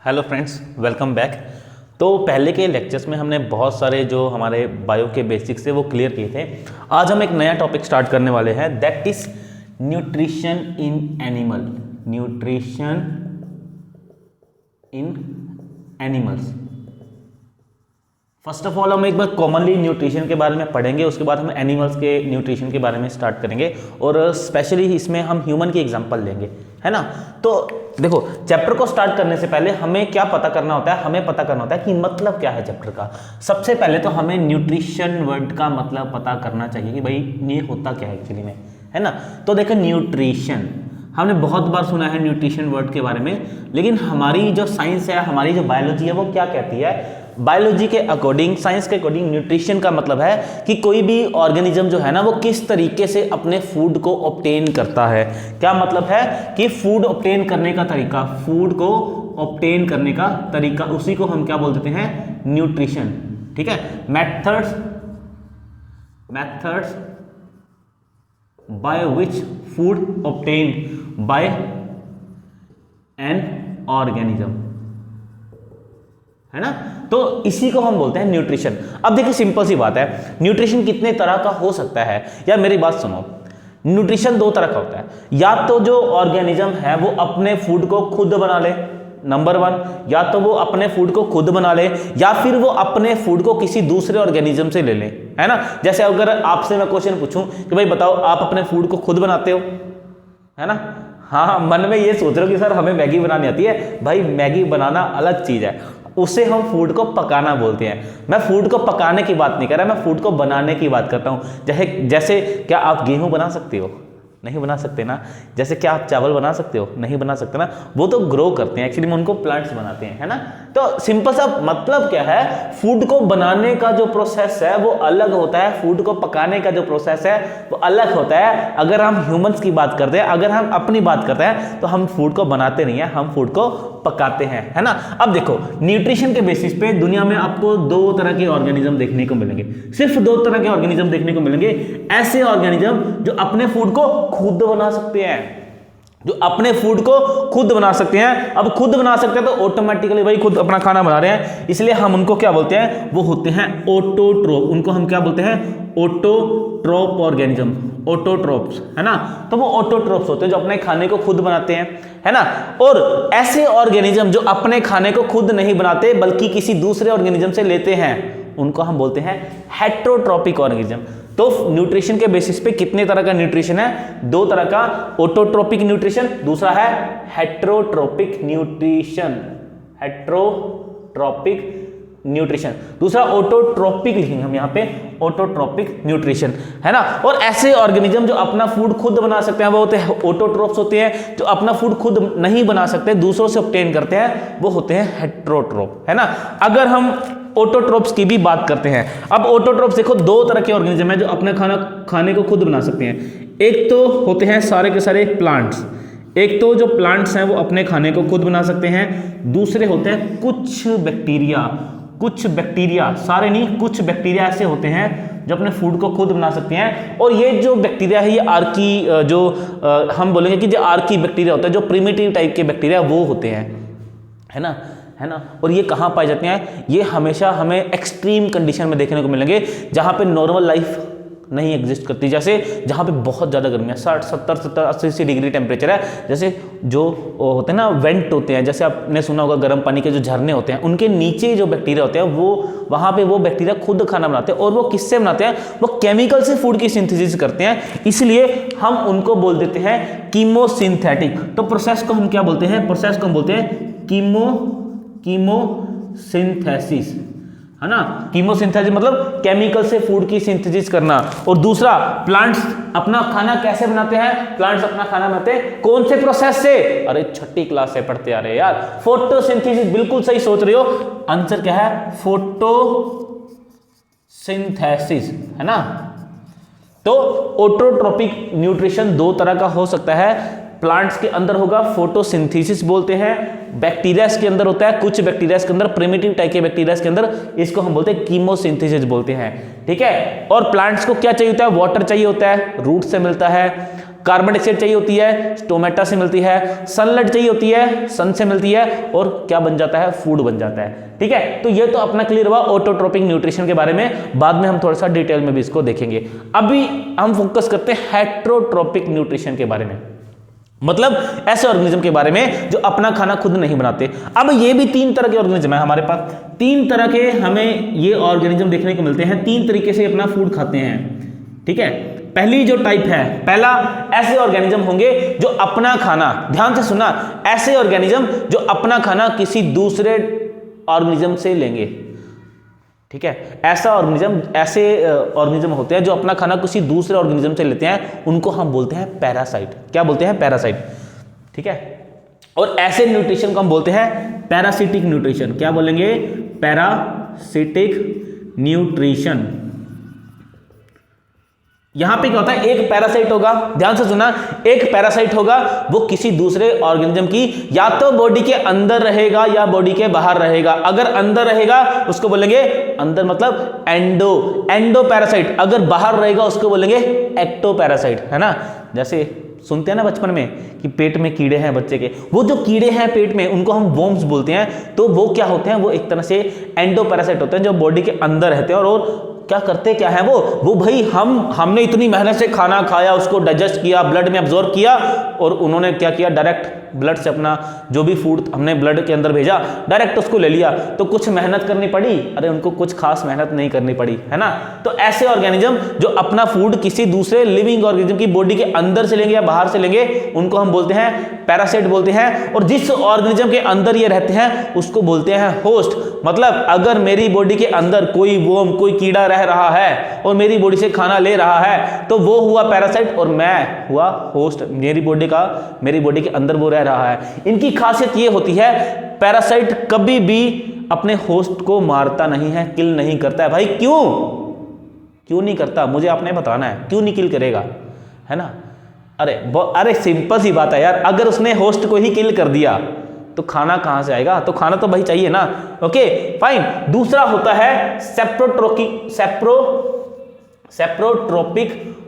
Hello friends, welcome back. तो पहले के लेक्चर्स में हमने बहुत सारे जो हमारे बायो के बेसिक्स थे वो क्लियर किए थे। आज हम एक नया टॉपिक स्टार्ट करने वाले हैं, that is nutrition in animal. Nutrition in animals. First of all हम एक बार कॉमनली न्यूट्रिशन के बारे में पढ़ेंगे, उसके बाद हम एनिमल्स के न्यूट्रिशन के बारे में स्टार्ट करेंगे और स्पेशली इसमें हम ह्यूमन की एग्जांपल लेंगे, है ना। तो देखो, चैप्टर को स्टार्ट करने से पहले हमें क्या पता करना होता है, हमें पता करना होता है कि मतलब क्या है चैप्टर का। सबसे पहले तो हमें न्यूट्रिशन वर्ड का मतलब पता करना चाहिए कि भाई ये होता क्या है एक्चुअली में, है ना। तो देखो, न्यूट्रिशन हमने बहुत बार सुना है न्यूट्रिशन वर्ड के बारे में, लेकिन हमारी जो साइंस है, हमारी जो बायोलॉजी है, वो क्या कहती है। बायोलॉजी के अकॉर्डिंग, साइंस के अकॉर्डिंग, न्यूट्रिशन का मतलब है कि कोई भी ऑर्गेनिज्म जो है ना, वो किस तरीके से अपने फूड को ऑब्टेन करता है। क्या मतलब है कि फूड ऑब्टेन करने का तरीका, फूड को ऑब्टेन करने का तरीका, उसी को हम क्या बोल देते हैं, न्यूट्रिशन। ठीक है, methods by which food obtain bye an organism, है ना। तो इसी को हम बोलते हैं न्यूट्रिशन। अब देखिए, सिंपल सी बात है, न्यूट्रिशन कितने तरह का हो सकता है। यार मेरी बात सुनो, न्यूट्रिशन दो तरह का होता है। या तो जो ऑर्गेनिज्म है वो अपने फूड को खुद बना ले, नंबर वन, या तो वो अपने फूड को खुद बना ले, या फिर वो अपने फूड को किसी दूसरे ऑर्गेनिज्म से ले ले, है ना। जैसे अगर आपसे मैं क्वेश्चन पूछूं कि भाई बताओ, आप अपने फूड को खुद बनाते हो, है ना। हाँ, मन में ये सोच रहे हो कि सर हमें मैगी बनानी आती है। भाई मैगी बनाना अलग चीज है, उसे हम फूड को पकाना बोलते हैं। मैं फूड को पकाने की बात नहीं कर रहा, मैं फूड को बनाने की बात करता हूं। जैसे क्या आप गेहूं बना सकते हो? नहीं बना सकते ना। जैसे क्या आप चावल बना सकते हो? नहीं बना सकते ना। वो तो ग्रो करते हैं, एक्चुअली में उनको प्लांट्स बनाते हैं, है ना। तो सिंपल सा मतलब क्या है, फूड को बनाने का जो प्रोसेस है वो अलग होता है, फूड को पकाने का जो प्रोसेस है वो अलग होता है। अगर हम ह्यूमंस की बात करते हैं, अगर हम अपनी बात करते हैं, तो हम फूड को बनाते नहीं है, हम फूड को पकाते हैं, है ना। अब देखो, न्यूट्रिशन के बेसिस पे दुनिया में आपको दो तरह के ऑर्गेनिज्म देखने को मिलेंगे, सिर्फ दो तरह के ऑर्गेनिज्म देखने को मिलेंगे। ऐसे ऑर्गेनिज्म जो अपने फूड को खुद बना सकते हैं, जो अपने फूड को खुद बना सकते हैं। अब खुद बना सकते हैं तो ऑटोमेटिकली भाई खुद अपना खाना बना रहे हैं, इसलिए हम उनको क्या बोलते हैं, वो होते हैं ऑटोट्रोप। उनको हम क्या बोलते हैं, ऑटोट्रोप ऑर्गेनिज्म, ऑटोट्रोप्स, है ना। तो वो ऑटोट्रोप्स होते हैं जो अपने खाने को खुद बनाते हैं, है ना। और ऐसे ऑर्गेनिज्म जो अपने खाने को खुद नहीं बनाते बल्कि किसी दूसरे ऑर्गेनिज्म से लेते हैं, उनको हम बोलते हैं हेटेरोट्रॉपिक ऑर्गेनिज्म। तो न्यूट्रिशन के बेसिस पे कितने तरह का न्यूट्रिशन है, दो तरह का, ऑटोट्रोपिक न्यूट्रिशन, दूसरा है हेटेरोट्रॉपिक न्यूट्रिशन। हेटेरोट्रॉपिक न्यूट्रिशन, दूसरा ऑटोट्रोपिक लिखेंगे हम यहाँ पे, ऑटोट्रोपिक न्यूट्रिशन, है ना। और ऐसे ऑर्गेनिज्म जो अपना फूड खुद बना सकते हैं वो होते हैं ऑटोट्रोप्स होते हैं। जो अपना फूड खुद नहीं बना सकते, दूसरों से ऑब्टेन करते हैं, वो होते हैं हेटेरोट्रोप, है ना। अगर हम ऑटोट्रोप्स की भी बात करते हैं, अब ऑटोट्रोप्स देखो, दो तरह के ऑर्गेनिज्म है जो अपना खाने को खुद बना सकते हैं। एक तो होते हैं सारे के सारे प्लांट्स, एक तो जो प्लांट्स हैं वो अपने खाने को खुद बना सकते हैं। दूसरे होते हैं कुछ बैक्टीरिया, सारे नहीं, कुछ बैक्टीरिया ऐसे होते हैं जो अपने फूड को खुद बना सकते हैं। और ये जो बैक्टीरिया है, ये आर्की, जो हम बोलेंगे कि जो आर्की बैक्टीरिया होता है, जो प्रिमिटिव टाइप के बैक्टीरिया वो होते हैं, है ना, है ना। और ये कहाँ पाए जाते हैं, ये हमेशा हमें एक्सट्रीम कंडीशन में देखने को मिलेंगे, जहाँ पे नॉर्मल लाइफ नहीं एग्जिस्ट करती। जैसे जहाँ पे बहुत ज़्यादा गर्मी है, 60, 70, 70, 80 डिग्री टेम्परेचर है, जैसे जो होते हैं ना वेंट होते हैं, जैसे आपने सुना होगा गर्म पानी के जो झरने होते हैं, उनके नीचे जो बैक्टीरिया होते हैं वो वहाँ पे वो बैक्टीरिया खुद खाना बनाते हैं। और वो किससे बनाते हैं, वो केमिकल से फूड की सिंथेसिस करते हैं, इसलिए हम उनको बोल देते हैं कीमोसिंथेटिक। तो प्रोसेस को हम क्या बोलते हैं, प्रोसेस को हम बोलते हैं कीमोसिंथेसिस, है ना। कीमोसिंथेसिस मतलब केमिकल से फूड की सिंथेसिस करना। और दूसरा, प्लांट्स अपना खाना कैसे बनाते हैं, प्लांट्स अपना खाना बनाते हैं कौन से प्रोसेस से, अरे छठी क्लास से पढ़ते आ रहे यार, फोटोसिंथेसिस। बिल्कुल सही सोच रहे हो, आंसर क्या है, फोटोसिंथेसिस, है ना। तो ऑटोट्रोपिक न्यूट्रिशन दो तरह का हो सकता है। प्लांट्स के अंदर होगा फोटोसिंथेसिस बोलते हैं, बैक्टीरियाज के अंदर होता है, कुछ बैक्टीरियाज के अंदर, प्रिमिटिव टाइप के बैक्टीरियाज के अंदर इसको हम बोलते हैं कीमोसिंथेसिस बोलते हैं, ठीक है। और प्लांट्स को क्या चाहिए होता है, वाटर चाहिए होता है, रूट से मिलता है, कार्बन डाइऑक्साइड चाहिए होती है, स्टोमेटा से मिलती है, सनलाइट चाहिए होती है, सन से मिलती है, और क्या बन जाता है, फूड बन जाता है। ठीक है, तो ये तो अपना क्लियर हुआ ऑटोट्रोपिक न्यूट्रिशन के बारे में, बाद में हम थोड़ा सा डिटेल में भी इसको देखेंगे। अभी हम फोकस करते हैं हेट्रोट्रोपिक न्यूट्रिशन के बारे में, मतलब ऐसे ऑर्गेनिज्म के बारे में जो अपना खाना खुद नहीं बनाते। अब ये भी 3 तरह के ऑर्गेनिज्म है हमारे पास, 3 तरह के हमें ये ऑर्गेनिज्म देखने को मिलते हैं, 3 तरीके से अपना फूड खाते हैं। ठीक है, पहली जो टाइप है, पहला ऐसे ऑर्गेनिज्म होंगे जो अपना खाना, ध्यान से सुनना, ऐसे ऑर्गेनिज्म जो अपना खाना किसी दूसरे ऑर्गेनिज्म से लेंगे। ठीक है, ऐसे ऑर्गेनिज्म होते हैं जो अपना खाना किसी दूसरे ऑर्गेनिज्म से लेते हैं, उनको हम बोलते हैं पैरासाइट। क्या बोलते हैं, पैरासाइट। ठीक है, और ऐसे न्यूट्रिशन को हम बोलते हैं पैरासिटिक न्यूट्रिशन। क्या बोलेंगे, पैरासिटिक न्यूट्रिशन। यहां पे क्या होता है, एक पैरासाइट होगा, ध्यान से सुना, एक पैरासाइट होगा, वो किसी दूसरे ऑर्गेनिज्म की या तो बॉडी के अंदर रहेगा या बॉडी के बाहर रहेगा। अगर अंदर रहेगा उसको बोलेंगे, अंदर मतलब एंडो पैरासाइट, अगर बाहर रहेगा उसको बोलेंगे एक्टो पैरासाइट, है ना। जैसे सुनते हैं ना बचपन में कि पेट में कीड़े हैं बच्चे के, वो जो कीड़े हैं पेट में उनको हम वॉर्म्स बोलते हैं। तो वो क्या होते हैं, वो एक तरह से एंडो पैरासाइट होते हैं जो बॉडी के अंदर रहते हैं। और क्या करते क्या है वो भाई हमने इतनी मेहनत से खाना खाया, उसको डाइजेस्ट किया, ब्लड में अब्जॉर्ब किया, और उन्होंने क्या किया, डायरेक्ट ब्लड से अपना जो भी फूड हमने ब्लड के अंदर भेजा डायरेक्ट उसको ले लिया। तो कुछ मेहनत करनी पड़ी, अरे उनको कुछ खास मेहनत नहीं करनी पड़ी, है ना। तो ऐसे ऑर्गेनिज्म जो अपना फूड किसी दूसरे लिविंग ऑर्गेनिज्म की बॉडी के अंदर से लेंगे या बाहर से लेंगे, उनको हम बोलते हैं पैरासाइट बोलते हैं। और जिस ऑर्गेनिज्म के अंदर ये रहते हैं उसको बोलते हैं होस्ट। मतलब अगर मेरी बॉडी के अंदर कोई वर्म, कोई कीड़ा रह रहा है और मेरी बॉडी से खाना ले रहा है, तो वो हुआ पैरासाइट और मैं हुआ होस्ट, मेरी बॉडी के अंदर वो रह रहा है। इनकी खासियत ये होती है, पैरासाइट कभी भी अपने होस्ट को मारता नहीं है, किल नहीं करता है। भाई क्यों नहीं करता, मुझे आपने बताना है, क्यों नहीं किल करेगा, है ना। अरे सिंपल सी बात है यार, अगर उसने होस्ट को ही किल कर दिया तो खाना कहां से आएगा, तो खाना तो भाई चाहिए ना। Okay fine. दूसरा होता है saprotrophic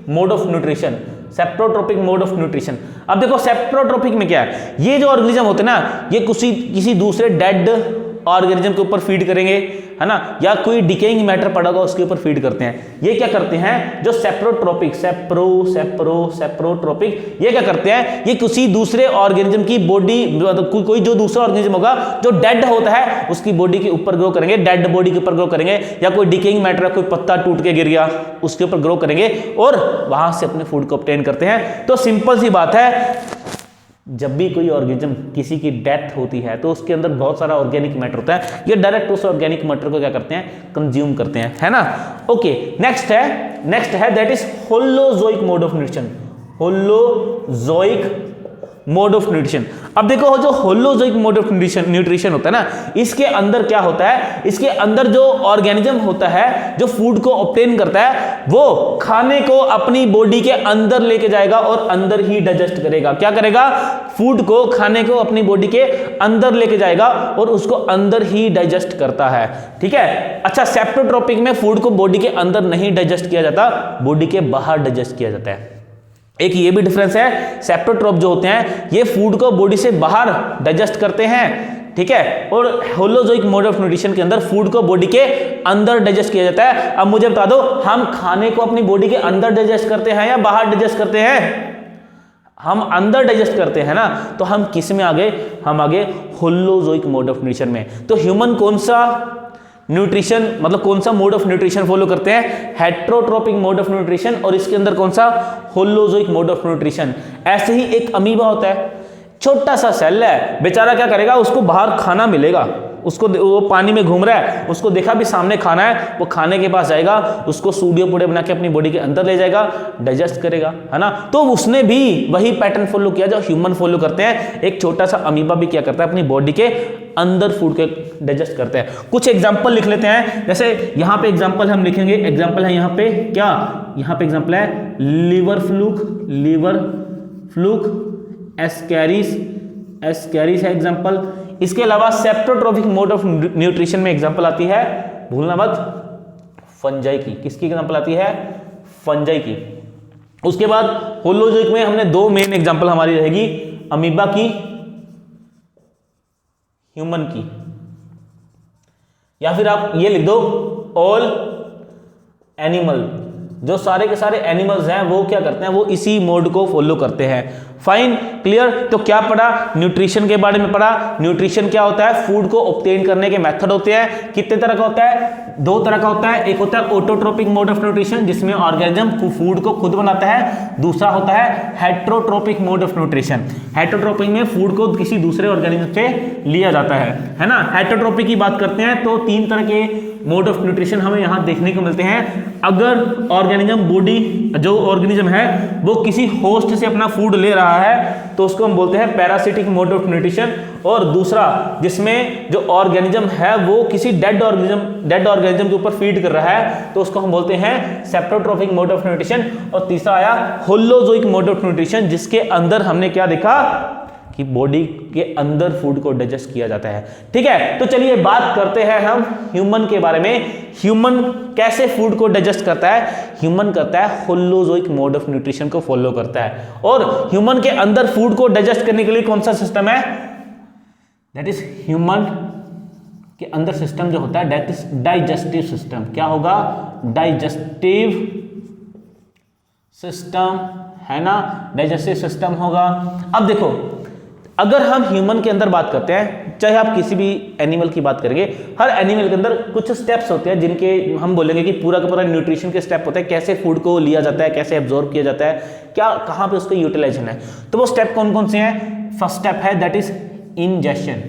mode of nutrition. Saprotrophic mode of nutrition. अब देखो सेप्रोट्रोपिक में क्या है, ये जो ऑर्गेनिज्म होते हैं ना, ये किसी दूसरे डेड ऑर्गेनिज्म के ऊपर फीड करेंगे, है ना, या कोई डिकेइंग मैटर पड़ा होगा उसके ऊपर फीड करते हैं। ये क्या करते हैं, जो सेप्रोट्रोपिक सेप्रोट्रोपिक ये क्या करते हैं, ये किसी दूसरे ऑर्गेनिज्म की बॉडी, कोई जो दूसरा ऑर्गेनिज्म होगा जो डेड होता है उसकी बॉडी के ऊपर ग्रो करेंगे, डेड बॉडी के ऊपर ग्रो करेंगे, या कोई डिकेइंग मैटर, कोई पत्ता टूट के गिर गया उसके ऊपर ग्रो करेंगे और वहां से अपने फूड को ऑब्टेन करते हैं। तो सिंपल सी बात है, जब भी कोई ऑर्गेनिज्म किसी की डेथ होती है तो उसके अंदर बहुत सारा ऑर्गेनिक मैटर होता है, ये डायरेक्ट उस ऑर्गेनिक मैटर को क्या करते हैं, कंज्यूम करते हैं, है ना। ओके, नेक्स्ट है that is holozoic mode of nutrition. Holozoic mode of nutrition. अब देखो जो होलोजोइक मोड ऑफ न्यूट्रिशन होता है ना, इसके अंदर क्या होता है, इसके अंदर जो ऑर्गेनिज्म होता है जो फूड को ऑब्टेन करता है, वो खाने को अपनी बॉडी के अंदर लेके जाएगा और अंदर ही डाइजेस्ट करेगा। क्या करेगा, फूड को, खाने को अपनी बॉडी के अंदर लेके जाएगा और उसको अंदर ही डाइजेस्ट करता है। ठीक है, अच्छा, सेप्रोट्रोपिक में फूड को बॉडी के अंदर नहीं डाइजेस्ट किया जाता, बॉडी के बाहर डाइजेस्ट किया जाता है। एक ये भी डिफरेंस है, सेप्रोट्रोप जो होते हैं ये फूड को बॉडी से बाहर डाइजेस्ट करते हैं, ठीक है, और होलोजोइक मोड ऑफ न्यूट्रिशन के अंदर फूड को बॉडी के अंदर डाइजेस्ट किया जाता है। अब मुझे बता दो, हम खाने को अपनी बॉडी के अंदर डाइजेस्ट करते हैं या बाहर डाइजेस्ट करते हैं? हम अंदर डाइजेस्ट करते हैं ना, तो हम किस में आ गए, हम आ गए होलोजोइक मोड ऑफ न्यूट्रिशन में। तो ह्यूमन कौन सा न्यूट्रिशन, मतलब कौन सा मोड ऑफ न्यूट्रिशन फॉलो करते हैं, हेट्रोट्रोपिक मोड ऑफ न्यूट्रिशन, और इसके अंदर कौन सा, होलोजोइक मोड ऑफ न्यूट्रिशन। ऐसे ही एक अमीबा होता है, छोटा सा सेल है, बेचारा क्या करेगा, उसको बाहर खाना मिलेगा, उसको वो पानी में घूम रहा है, उसको देखा भी सामने खाना है, वो खाने के पास जाएगा, उसको सूडियो पूड़े बना के अपनी बॉडी के अंदर ले जाएगा, डाइजेस्ट करेगा, है ना। तो उसने भी वही पैटर्न फॉलो किया जो ह्यूमन फॉलो करते हैं। एक छोटा सा अमीबा भी क्या करता है, अपनी बॉडी के अंदर फूड के डाइजेस्ट करते हैं। कुछ एग्जाम्पल लिख लेते हैं, जैसे यहाँ पे एग्जाम्पल हम लिखेंगे, एग्जाम्पल है यहाँ पे क्या, यहाँ पे एग्जाम्पल है लीवर फ्लूक एस्कैरिस है एग्जाम्पल। इसके अलावा सेप्रोट्रोपिक मोड ऑफ न्यूट्रिशन में एग्जाम्पल आती है, भूलना मत, फंजाई की। किसकी एग्जाम्पल आती है, फंजाई की। उसके बाद होलोजोइक में हमने दो मेन एग्जांपल हमारी रहेगी, अमीबा की, ह्यूमन की, या फिर आप ये लिख दो ऑल एनिमल। जो सारे के सारे एनिमल्स हैं वो क्या करते हैं, वो इसी मोड को फॉलो करते हैं। Fine, clear. तो क्या पढ़ा, न्यूट्रिशन के बारे में पढ़ा। न्यूट्रिशन क्या होता है, फूड को ऑब्टेन करने के मेथड होते हैं। कितने तरह का होता है, दो तरह का होता है। एक होता है ऑटोट्रोपिक मोड ऑफ न्यूट्रिशन जिसमें ऑर्गेनिज्म फूड को खुद बनाता है। दूसरा होता है heterotrophic mode of nutrition. Heterotrophic में फूड को किसी दूसरे ऑर्गेनिज्म से लिया जाता है ना। हेट्रोट्रोपिक की बात करते हैं तो तीन तरह के मोड ऑफ न्यूट्रिशन हमें यहां देखने को मिलते हैं। अगर ऑर्गेनिज्म बॉडी, जो ऑर्गेनिज्म है वो किसी होस्ट से अपना फूड ले रहा है तो उसको हम बोलते हैं पैरासिटिक मोड ऑफ न्यूट्रिशन। और दूसरा जिसमें जो ऑर्गेनिज्म है वो किसी डेड ऑर्गेनिज्म के ऊपर फीड कर रहा है तो उसको हम बोलते हैं सेप्टोट्रोपिक मोड ऑफ न्यूट्रिशन। और तीसरा आया होलोजोइक मोड ऑफ न्यूट्रिशन जिसके अंदर हमने क्या देखा कि बॉडी के अंदर फूड को डाइजेस्ट किया जाता है। ठीक है, तो चलिए बात करते हैं हम ह्यूमन के बारे में। ह्यूमन कैसे फूड को डाइजेस्ट करता है, ह्यूमन करता है होलोजोइक मोड ऑफ न्यूट्रिशन को फॉलो करता है। और ह्यूमन के अंदर फूड को डाइजेस्ट करने के लिए कौन सा सिस्टम है, दैट इज ह्यूमन के अंदर सिस्टम जो होता है दैट इज डाइजेस्टिव सिस्टम। क्या होगा, डाइजेस्टिव सिस्टम, है ना, डाइजेस्टिव सिस्टम होगा। अब देखो, अगर हम ह्यूमन के अंदर बात करते हैं, चाहे आप किसी भी एनिमल की बात करेंगे, हर एनिमल के अंदर कुछ स्टेप्स होते हैं जिनके हम बोलेंगे कि पूरा का पूरा न्यूट्रिशन के स्टेप होते हैं, कैसे फूड को लिया जाता है, कैसे एब्जॉर्ब किया जाता है, क्या कहाँ पे उसका यूटिलाइजेशन है। तो वो स्टेप कौन कौन से हैं। फर्स्ट स्टेप है दैट इज इंजेशन।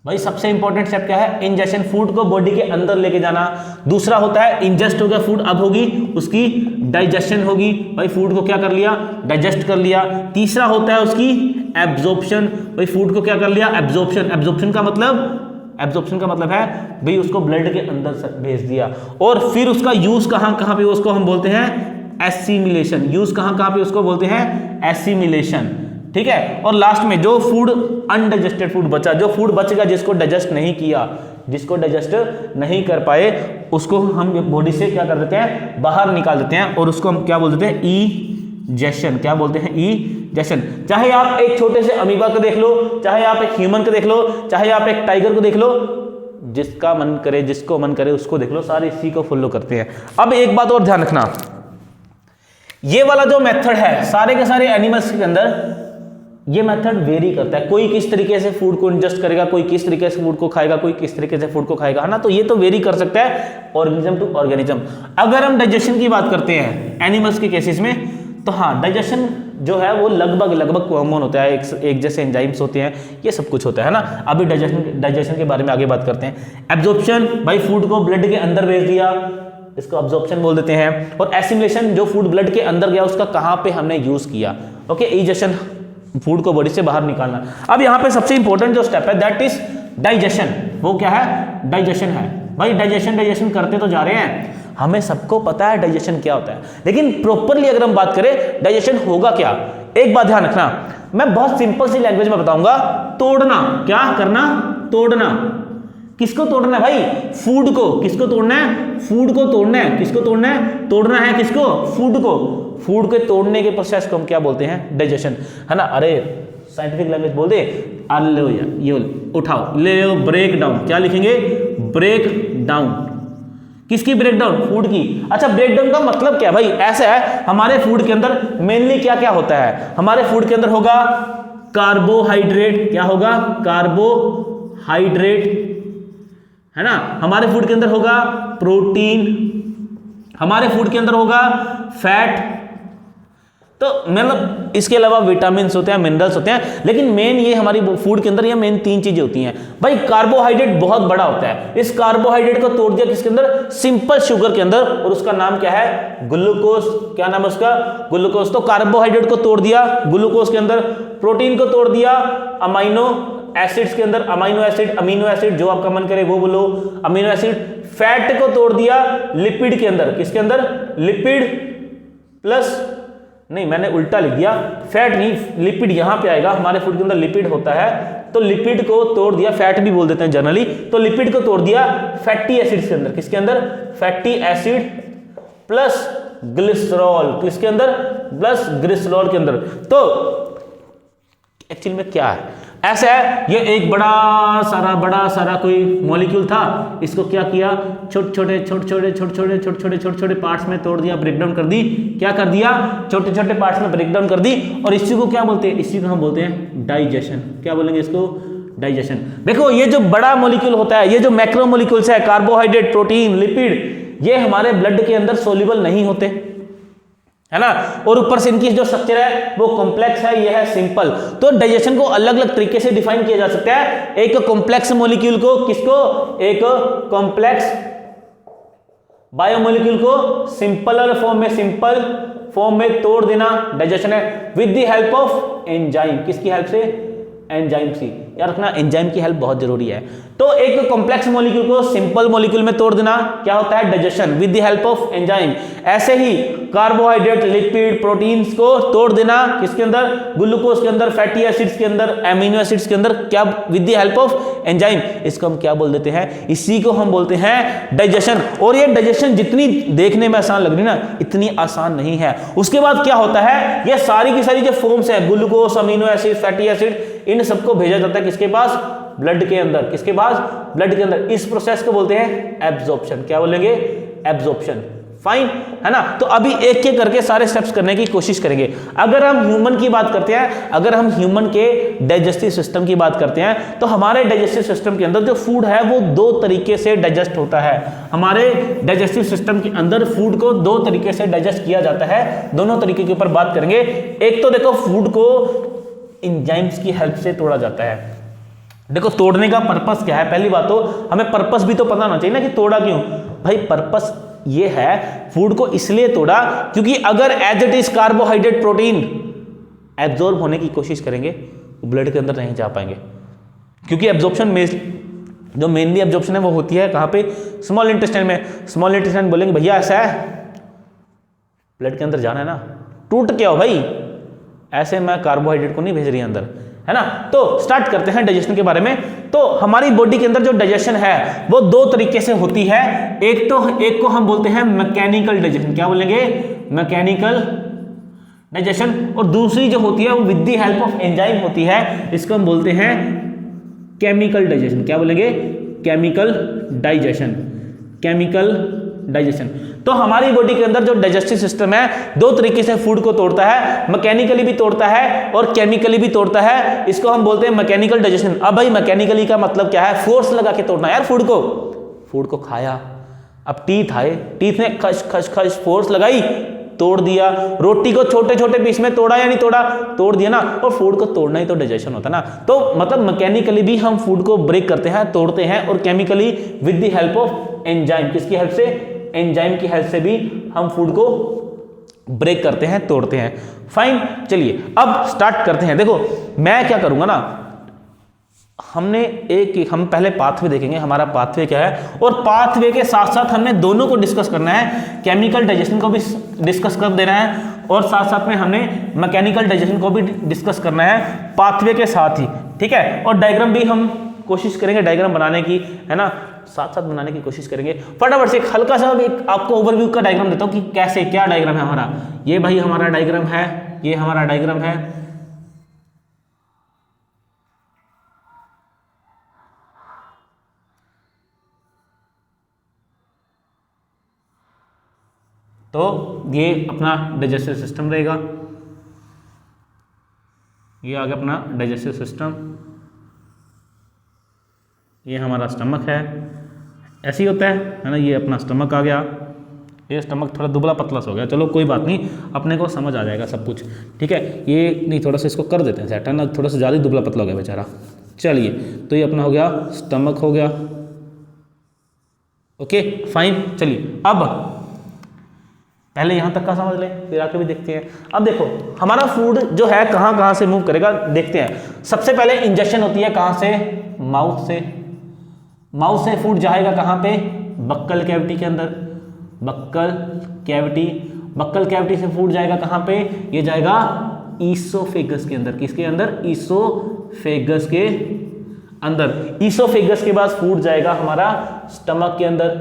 भाई सबसे इंपॉर्टेंट स्टेप क्या है, इंजेशन, फूड को बॉडी के अंदर लेके जाना। दूसरा होता है इंजेस्ट हो गया फूड, अब होगी उसकी डाइजेशन होगी। भाई फूड को क्या कर लिया, डाइजेस्ट कर लिया। तीसरा होता है उसकी एब्जॉर्प्शन। भाई फूड को क्या कर लिया, एब्जॉर्प्शन। एब्जॉर्प्शन का मतलब है भाई उसको ब्लड के अंदर भेज दिया। और फिर उसका यूज कहां पे, उसको हम बोलते हैं एसिमिलेशन। यूज कहां पे उसको बोलते हैं एसिमिलेशन। ठीक है, और लास्ट में जो फूड अनडाइजेस्टेड फूड बचा, जो फूड बचेगा जिसको डाइजेस्ट नहीं किया, जिसको डाइजेस्ट नहीं कर पाए, उसको हम बॉडी से क्या कर देते हैं, बाहर निकाल देते हैं। और उसको हम क्या बोल देते हैं, ईजेशन। क्या बोलते हैं, ईजेशन। चाहे आप एक छोटे से अमीबा को देख लो, चाहे आप एक ह्यूमन को देख लो, चाहे आप एक टाइगर को देख लो, जिसका मन करे, जिसको मन करे उसको देख लो, सारे इसी को फॉलो करते हैं। अब एक बात और ध्यान रखना, ये वाला जो मेथड है सारे के सारे एनिमल्स के अंदर ये मेथड वेरी करता है। कोई किस तरीके से फूड को इंजेस्ट करेगा, कोई किस तरीके से फूड को खाएगा, कोई किस तरीके से फूड को खाएगा, है ना। तो ये तो वेरी कर सकता है ऑर्गेनिज्म टू ऑर्गेनिज्म। अगर हम डाइजेशन की बात करते हैं एनिमल्स के केसेस में, तो हाँ, डाइजेशन जो है वो लगभग कॉमन होता है। एक जैसे एंजाइम्स होते हैं, ये सब कुछ होता है ना। अभी डाइजेशन के बारे में आगे बात करते हैं। एब्जॉर्प्शन, भाई फूड को ब्लड के अंदर भेज दिया, इसको एब्जॉर्प्शन बोल देते हैं। और एसिमिलेशन, जो फूड ब्लड के अंदर गया उसका कहाँ पे हमने यूज किया। ओके, ईजेशन, फूड को बॉडी से बाहर निकालना। अब यहाँ पे सबसे इंपॉर्टेंट जो स्टेप है दैट इज डाइजेशन। वो क्या है, डाइजेशन है। भाई डाइजेशन करते तो जा रहे हैं, हमें सबको पता है डाइजेशन क्या होता है, लेकिन प्रॉपरली अगर हम बात करें डाइजेशन होगा क्या। एक बात ध्यान रखना, मैं बहुत सिंपल सी लैंग्वेज में बताऊंगा। तोड़ना, क्या करना, तोड़ना। किसको तोड़ना है भाई, फूड को। किसको तोड़ना है, फूड को तोड़ना है। किसको तोड़ना है, तोड़ना है किसको, फूड को। फूड के तोड़ने के प्रोसेस को हम क्या बोलते हैं, डाइजेशन, है ना। अरे साइंटिफिक लैंग्वेज बोल दे, लो ये उठाओ, ले लो ब्रेक डाउन। क्या लिखेंगे, ब्रेक डाउन। किसकी ब्रेक डाउन, फूड की। अच्छा, ब्रेक डाउन का मतलब क्या है भाई, ऐसा है हमारे फूड के अंदर मेनली क्या क्या होता है। हमारे फूड के अंदर होगा कार्बोहाइड्रेट। क्या होगा, कार्बोहाइड्रेट, है ना। हमारे फूड के अंदर होगा प्रोटीन, हमारे फूड के अंदर होगा फैट। तो मतलब इसके अलावा विटामिन होते हैं, मिनरल्स होते हैं, लेकिन मेन ये हमारी फूड के अंदर ये मेन तीन चीजें होती हैं। भाई कार्बोहाइड्रेट बहुत बड़ा होता है, इस कार्बोहाइड्रेट को तोड़ दिया किसके अंदर, सिंपल शुगर के अंदर, और उसका नाम क्या है, ग्लूकोज। क्या नाम है उसका, ग्लूकोज। तो कार्बोहाइड्रेट को तोड़ दिया ग्लूकोज के अंदर, प्रोटीन को तोड़ दिया अमाइनो एसिड्स के अंदर, अमीनो एसिड जो आपका मन करे वो बोलो, अमीनो एसिड। फैट को तोड़ दिया लिपिड के अंदर, किसके अंदर, लिपिड प्लस, नहीं मैंने उल्टा लिख दिया, फैट नहीं लिपिड यहां पे आएगा। हमारे फूड के अंदर लिपिड होता है, तो लिपिड को तोड़ दिया, फैट भी बोल देते हैं जनरली, तो लिपिड को तोड़ दिया फैटी एसिड्स के अंदर, किसके अंदर, फैटी एसिड प्लस ग्लिसरॉल, किसके अंदर, प्लस ग्लिसरॉल के अंदर। तो एक्चुअली में क्या है, ऐसा है, ये एक बड़ा सारा कोई मॉलिक्यूल था, इसको क्या किया, छोटे छोटे पार्ट्स में तोड़ दिया, ब्रेकडाउन कर दी, क्या कर दिया, छोटे छोटे पार्ट्स में ब्रेकडाउन कर दी, और इसी को क्या बोलते हैं, इसी को हम बोलते हैं डाइजेशन। क्या बोलेंगे इसको, डाइजेशन। देखो ये जो बड़ा मॉलिक्यूल होता है, ये जो मैक्रो मॉलिक्यूल्स है, कार्बोहाइड्रेट, प्रोटीन, लिपिड, ये हमारे ब्लड के अंदर सोल्यूबल नहीं होते, है ना, और ऊपर से इनकी जो स्ट्रक्चर है वो कॉम्प्लेक्स है, ये है सिंपल। तो डाइजेशन को अलग अलग तरीके से डिफाइन किया जा सकता है। एक कॉम्प्लेक्स मॉलिक्यूल को, किसको, एक कॉम्प्लेक्स बायोमोलिक्यूल को सिंपल फॉर्म में तोड़ देना डाइजेशन है, with the help of enzyme. किसकी हेल्प से, एंजाइम की। याद रखना एंजाइम की हेल्प बहुत जरूरी है। तो एक कॉम्प्लेक्स मॉलिक्यूल को सिंपल मॉलिक्यूल में तोड़ देना क्या होता है, digestion, with the help of enzyme. ऐसे ही कार्बोहाइड्रेट, लिपिड, प्रोटीन्स को तोड़ देना किसके अंदर, ग्लूकोज के अंदर, फैटी एसिड्स के अंदर, एमिनो एसिड्स के अंदर, क्या, with the help of enzyme. इसको हम क्या बोल देते हैं, इसी को हम बोलते हैं डाइजेशन। और ये डाइजेशन जितनी देखने में आसान लग रही ना, इतनी आसान नहीं है। उसके बाद क्या होता है, ये सारी की सारी जो फॉर्म्स है, glucose, amino acid, fatty acid, इन सबको भेजा जाता है किसके पास, ब्लड के अंदर। किसके पास, ब्लड के अंदर। इस प्रोसेस को बोलते हैं एब्जॉर्प्शन। क्या बोलेंगे, एब्जॉर्प्शन। फाइन, है ना। तो अभी एक एक करके सारे स्टेप्स करने की कोशिश करेंगे। अगर हम ह्यूमन की बात करते हैं, अगर हम ह्यूमन के डाइजेस्टिव सिस्टम की बात करते हैं, तो हमारे डाइजेस्टिव सिस्टम के अंदर जो फूड है वो दो तरीके से डाइजेस्ट होता है। हमारे डाइजेस्टिव सिस्टम के अंदर फूड को दो तरीके से डाइजेस्ट किया जाता है। दोनों तरीके के ऊपर बात करेंगे। एक तो देखो, फूड को एंजाइम्स की हेल्प से तोड़ा जाता है। देखो तोड़ने का पर्पस क्या है, पहली बात तो हमें पर्पस भी तो पता होना चाहिए ना कि तोड़ा क्यों। भाई पर्पस ये है, फूड को इसलिए तोड़ा क्योंकि अगर as it is carbohydrate, protein absorb होने की कोशिश करेंगे तो ब्लड के अंदर नहीं जा पाएंगे, क्योंकि एब्जॉर्प्शन में जो मेनली एब्जॉर्प्शन है वो होती है कहाँ पे, स्मॉल इंटेस्टाइन में। स्मॉल इंटेस्टाइन बोलेंगे भैया ऐसा है, ब्लड के अंदर जाना है ना, टूट क्या हो भाई, ऐसे मैं कार्बोहाइड्रेट को नहीं भेज रही अंदर, है ना। तो स्टार्ट करते हैं डाइजेशन के बारे में। तो हमारी बॉडी के अंदर जो डाइजेशन है वो दो तरीके से होती है। एक को हम बोलते हैं मैकेनिकल डाइजेशन। क्या बोलेंगे, मैकेनिकल डाइजेशन। और दूसरी जो होती है वो with the help of enzyme होती है, इसको हम बोलते हैं केमिकल डाइजेशन। क्या बोलेंगे, केमिकल डाइजेशन। Chemical digestion. तो हमारी बॉडी के अंदर जो डाइजेस्टिव सिस्टम है दो तरीके से फूड को तोड़ता है, मैकेनिकली भी तोड़ता है और केमिकली भी तोड़ता है। इसको हम बोलते हैं मैकेनिकल डाइजेशन। अब भाई मैकेनिकली का मतलब क्या है, फोर्स लगा के तोड़ना यार फूड को खाया, अब टीथ आए, टीथ ने खश खश खश फोर्स लगाई, तोड़ दिया। रोटी को छोटे छोटे पीस में तोड़ा या नहीं तोड़ा, तोड़ दिया ना। और फूड को तोड़ना ही तो डाइजेशन होता है ना। तो मतलब मैकेनिकली भी हम फूड को ब्रेक करते हैं, तोड़ते हैं, और chemically with the help of enzyme. किसकी हेल्प से, एंजाइम की हेल्प से भी हम फूड को ब्रेक करते हैं, तोड़ते हैं। फाइन, चलिए अब स्टार्ट करते हैं। देखो मैं क्या करूंगा ना, हम पहले पाथवे देखेंगे, हमारा पाथवे क्या है, और पाथवे के साथ साथ हमने दोनों को डिस्कस करना है। केमिकल डाइजेशन को भी डिस्कस कर देना है और साथ साथ में हमने मैकेनिकल डाइजेशन को भी डिस्कस करना है पाथवे के साथ ही, ठीक है। और डायग्राम भी हम कोशिश करेंगे डायग्राम बनाने की, है ना, साथ साथ बनाने की कोशिश करेंगे। फटाफट से एक हल्का सा एक आपको ओवरव्यू का डायग्राम देता हूं कि कैसे क्या डायग्राम है हमारा। ये भाई हमारा डायग्राम है, ये हमारा डायग्राम है। तो ये अपना डाइजेस्टिव सिस्टम रहेगा, ये आ गया अपना डाइजेस्टिव सिस्टम। ये हमारा स्टमक है, ऐसे ही होता है ना। ये अपना स्टमक आ गया, ये स्टमक थोड़ा दुबला पतला सा हो गया, चलो कोई बात नहीं, अपने को समझ आ जाएगा सब कुछ, ठीक है। ये नहीं, थोड़ा सा इसको कर देते हैं सेट, है ना, थोड़ा सा ज़्यादा दुबला पतला हो गया बेचारा। चलिए तो ये अपना हो गया स्टमक हो गया, ओके फाइन। चलिए अब पहले यहाँ तक का समझ लें, फिर आके भी देखते हैं। अब देखो हमारा फूड जो है कहाँ कहाँ से मूव करेगा, देखते हैं। सबसे पहले इंजेक्शन होती है कहाँ से, माउथ से। माउथ से फूड जाएगा कहाँ पे, बक्कल कैविटी के अंदर, बक्कल कैविटी। बक्कल कैविटी से फूड जाएगा कहाँ पे, ये जाएगा ईसोफेगस के अंदर। किसके अंदर, ईसोफेगस के अंदर। ईसोफेगस के बाद फूड जाएगा हमारा स्टमक के अंदर,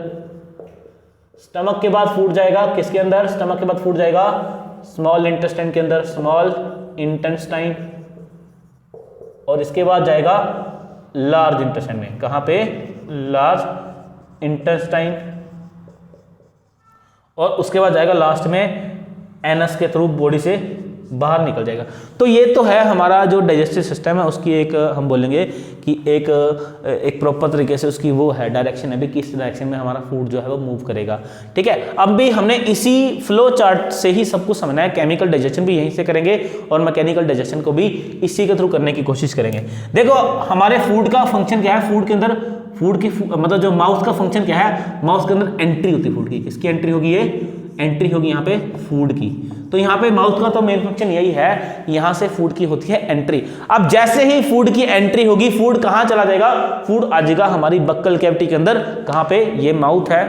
स्टमक के बाद फूड जाएगा किसके अंदर, स्टमक के बाद फूड जाएगा स्मॉल इंटेस्टाइन के अंदर, स्मॉल इंटेस्टाइन, और इसके बाद जाएगा लार्ज इंटेस्टाइन में। कहां पे, लार्ज इंटेस्टाइन, और उसके बाद जाएगा लास्ट में एनस के थ्रू बॉडी से बाहर निकल जाएगा। तो ये तो है हमारा जो डाइजेस्टिव सिस्टम है उसकी एक हम बोलेंगे कि एक प्रॉपर तरीके से उसकी वो है डायरेक्शन है भी किस डायरेक्शन में हमारा फूड जो है वो मूव करेगा। ठीक है, अब भी हमने इसी फ्लो चार्ट से ही सब कुछ समझना है। केमिकल डाइजेशन भी यहीं से करेंगे और मैकेनिकल डाइजेशन को भी इसी के थ्रू करने की कोशिश करेंगे। देखो हमारे फूड का फंक्शन क्या है, फूड के अंदर फूड की मतलब जो माउथ का फंक्शन क्या है, माउथ के अंदर एंट्री होती है फूड की। किसकी एंट्री होगी, ये एंट्री होगी यहाँ पे फूड की। तो यहाँ पे माउथ का तो मेन फंक्शन यही है, यहाँ से फूड की होती है एंट्री। अब जैसे ही फूड की एंट्री होगी फूड कहाँ चला जाएगा, फूड आ जाएगा हमारी बक्कल कैविटी के अंदर। कहाँ पे, ये माउथ है,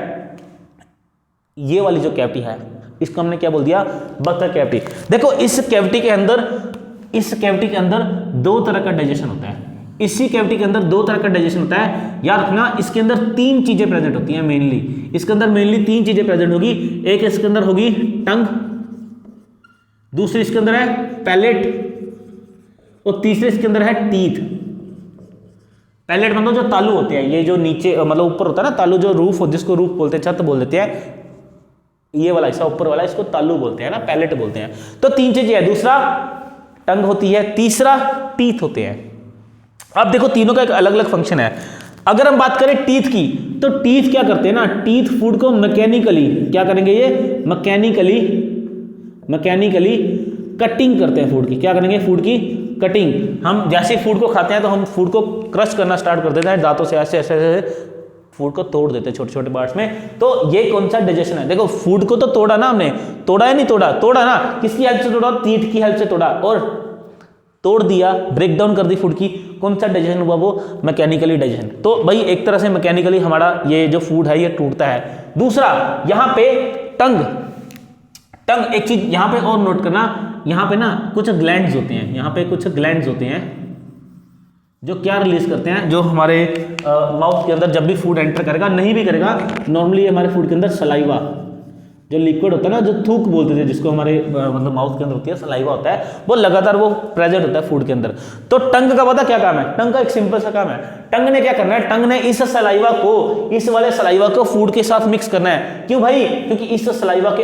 ये वाली जो कैविटी है इसको हमने क्या बोल दिया, बक्कल कैविटी। देखो इस कैविटी के अंदर दो तरह का डाइजेशन होता है। इसी कैविटी के अंदर दो तरह का डाइजेशन होता है। याद रखना इसके अंदर तीन चीजें प्रेजेंट होती हैं मेनली। इसके अंदर मेनली तीन चीजें प्रेजेंट होगी। एक इसके अंदर होगी टंग, दूसरी इसके अंदर है पैलेट, और तीसरे इसके अंदर है टीथ। पैलेट मतलब जो तालू होते हैं, ये जो नीचे मतलब ऊपर होता है ना तालू, जो रूफ हो जिसको रूफ बोलते हैं, छत बोल देते हैं, ये वाला हिस्सा ऊपर वाला इसको तालू बोलते हैं ना, पैलेट बोलते हैं। तो तीन चीजें है, दूसरा टंग होती है, तीसरा टीथ होते हैं। अब देखो तीनों का एक अलग अलग फंक्शन है। अगर हम बात करें टीथ की, तो टीथ क्या करते हैं ना, टीथ फूड को मैकेनिकली क्या करेंगे, ये मैकेनिकली कटिंग करते हैं फूड की। क्या करेंगे, फूड की कटिंग। हम जैसे फूड को खाते हैं तो हम फूड को क्रश करना स्टार्ट कर देते हैं दांतों से, ऐसे ऐसे ऐसे फूड को तोड़ देते हैं छोटे छोटे पार्ट्स में। तो ये कौन सा डाइजेशन है, देखो फूड को तो तोड़ा ना हमने, तोड़ा है नहीं तोड़ा, तोड़ा ना, किसकी हेल्प से तोड़ा, टीथ की हेल्प से तोड़ा, और तोड़ दिया, ब्रेक डाउन कर दी फूड की। कौन सा डाइजेशन हुआ, वो मैकेनिकली डाइजेशन। तो भाई एक तरह से मैकेनिकली हमारा ये जो फूड है ये टूटता है। दूसरा यहाँ पे टंग, एक चीज यहाँ पे और नोट करना, यहाँ पे ना कुछ ग्लैंड्स होते हैं, यहाँ पे कुछ ग्लैंड्स होते हैं जो क्या रिलीज करते हैं, जो हमारे माउथ के अंदर जब भी फूड एंटर करेगा, नहीं भी करेगा नॉर्मली हमारे फूड के अंदर सलाइवा जो लिक्विड होता है ना, जो थूक बोलते थे जिसको, हमारे मतलब माउथ के अंदर होती है, सलाइवा होता है, वो लगातार वो प्रेजेंट होता है फूड के अंदर। तो टंग का पता क्या काम है, टंग का एक सिंपल सा काम है। टंग ने क्या करना है, टंग ने इस सलाइवा को, इस वाले सलाइवा को फूड के साथ मिक्स करना है। क्यों भाई, क्योंकि इस सलाइवा के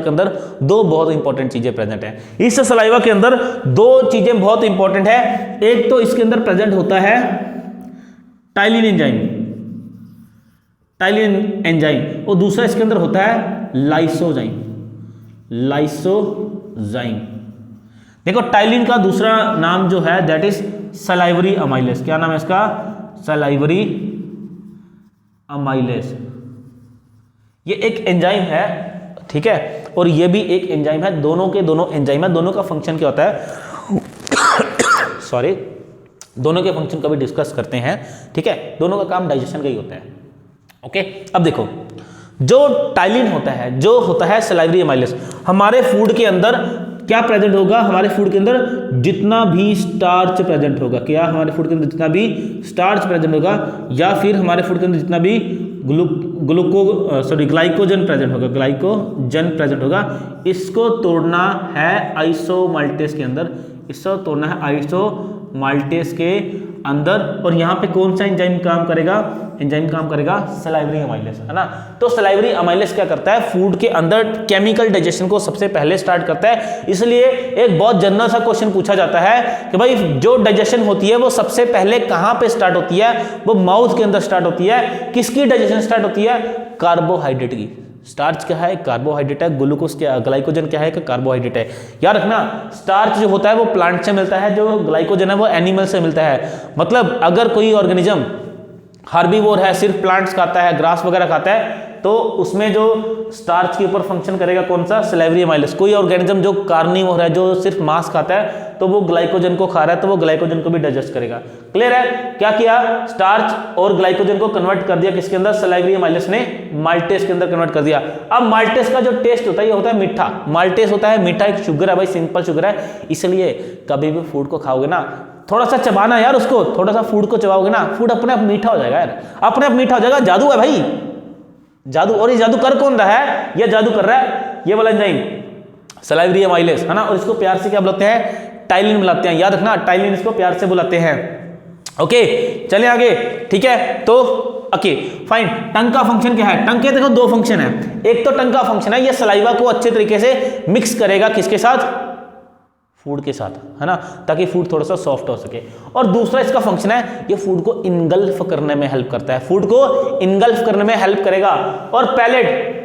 अंदर दो बहुत इंपॉर्टेंट चीजें प्रेजेंट है। इस सलाइवा के अंदर दो चीजें बहुत इंपॉर्टेंट है। एक तो इसके अंदर प्रेजेंट होता है टाइलिन एंजाइम, और दूसरा इसके अंदर होता है लाइसोजाइम। देखो टाइलिन का दूसरा नाम जो है दैट इज सलाइवरी अमाइलेस। क्या नाम है इसका, सलाइवरी अमाइलेस। ये एक एंजाइम है, ठीक है, और ये भी एक एंजाइम है। दोनों एंजाइम है, दोनों का फंक्शन क्या होता है सॉरी, दोनों के फंक्शन का भी डिस्कस करते हैं। ठीक है, दोनों का काम डाइजेशन का ही होता है। ओके, अब देखो जो टाइलिन होता है, जो होता है सलाइवरी अमाइलेस, हमारे फूड के अंदर क्या प्रेजेंट होगा, हमारे फूड के अंदर जितना भी स्टार्च प्रेजेंट होगा, क्या हमारे फूड के अंदर जितना भी स्टार्च प्रेजेंट होगा, या फिर हमारे फूड के अंदर जितना भी ग्लाइकोजन प्रेजेंट होगा, इसको तोड़ना है आइसोमाल्टेस के अंदर, इसको तोड़ना है आइसोमाल्टेस के अंदर। और यहाँ पे कौन सा एंजाइम काम करेगा, सलाइवरी अमाइलेस, है ना। तो सलाइवरी अमाइलेस क्या करता है, फूड के अंदर केमिकल डाइजेशन को सबसे पहले स्टार्ट करता है। इसलिए एक बहुत जनरल सा क्वेश्चन पूछा जाता है कि भाई जो डाइजेशन होती है वो सबसे पहले कहां पे स्टार्ट होती है, वो माउथ के अंदर स्टार्ट होती है। किसकी डाइजेशन स्टार्ट होती है, कार्बोहाइड्रेट की। स्टार्च क्या है, कार्बोहाइड्रेट है, ग्लूकोज क्या, ग्लाइकोजन क्या है, कार्बोहाइड्रेट है। याद रखना स्टार्च जो होता है वो प्लांट से मिलता है, जो ग्लाइकोजन है वो एनिमल से मिलता है। मतलब अगर कोई ऑर्गेनिज्म हार्बीवोर है, सिर्फ प्लांट्स खाता है, ग्रास वगैरह खाता है, तो उसमें जो स्टार्च के ऊपर फंक्शन करेगा कौन सा, सलाइवरी अमाइलेस। कोई ऑर्गेनिज्म जो कार्निवोर है, जो सिर्फ मांस खाता है, तो वो ग्लाइकोजन को खा रहा है, तो वो ग्लाइकोजन को भी डाइजेस्ट करेगा। क्लियर है, क्या किया, स्टार्च और ग्लाइकोजन को कन्वर्ट कर दिया किसके अंदर, सलाइवरी अमाइलेस ने माल्टेस के अंदर कन्वर्ट कर दिया। अब माल्टेस का जो टेस्ट होता है ये होता है मीठा। माल्टेस होता है मीठा, एक शुगर है भाई, सिंपल शुगर है। इसलिए कभी भी फूड को खाओगे ना, थोड़ा सा चबाना यार उसको, थोड़ा सा फूड को चबाओगे ना, फूड अपने आप मीठा हो जाएगा यार, अपने आप मीठा हो जाएगा। जादू है भाई, जादू, और ये जादू कर कौन रहा है? ये जादू कर रहा है ये वाला एंजाइम सलाइवरी अमाइलेज, है ना। और इसको प्यार से क्या बुलाते हैं? टाइलिन बुलाते हैं, याद रखना, टाइलिन इसको प्यार से बुलाते हैं। ओके, चले आगे, ठीक है। तो ओके फाइन, टंग का फंक्शन क्या है? टंग के देखो दो फंक्शन है। एक तो टंग का फंक्शन है ये सलाइवा को अच्छे तरीके से मिक्स करेगा, किसके साथ? फूड के साथ, है ना, ताकि फूड थोड़ा सा सॉफ्ट हो सके। और दूसरा इसका फंक्शन है ये फूड को इनगल्फ करने में हेल्प करता है, फूड को इनगल्फ करने में हेल्प करेगा। और पैलेट,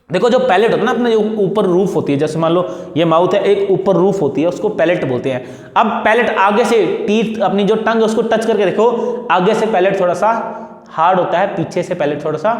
देखो जो पैलेट होता है ना अपने, जो ऊपर रूफ होती है, जैसे मान लो ये माउथ है, एक ऊपर रूफ होती है, उसको पैलेट बोलते हैं। अब पैलेट आगे से टीथ, अपनी जो टंग है उसको टच करके देखो, आगे से पैलेट थोड़ा सा हार्ड होता है, पीछे से पैलेट थोड़ा सा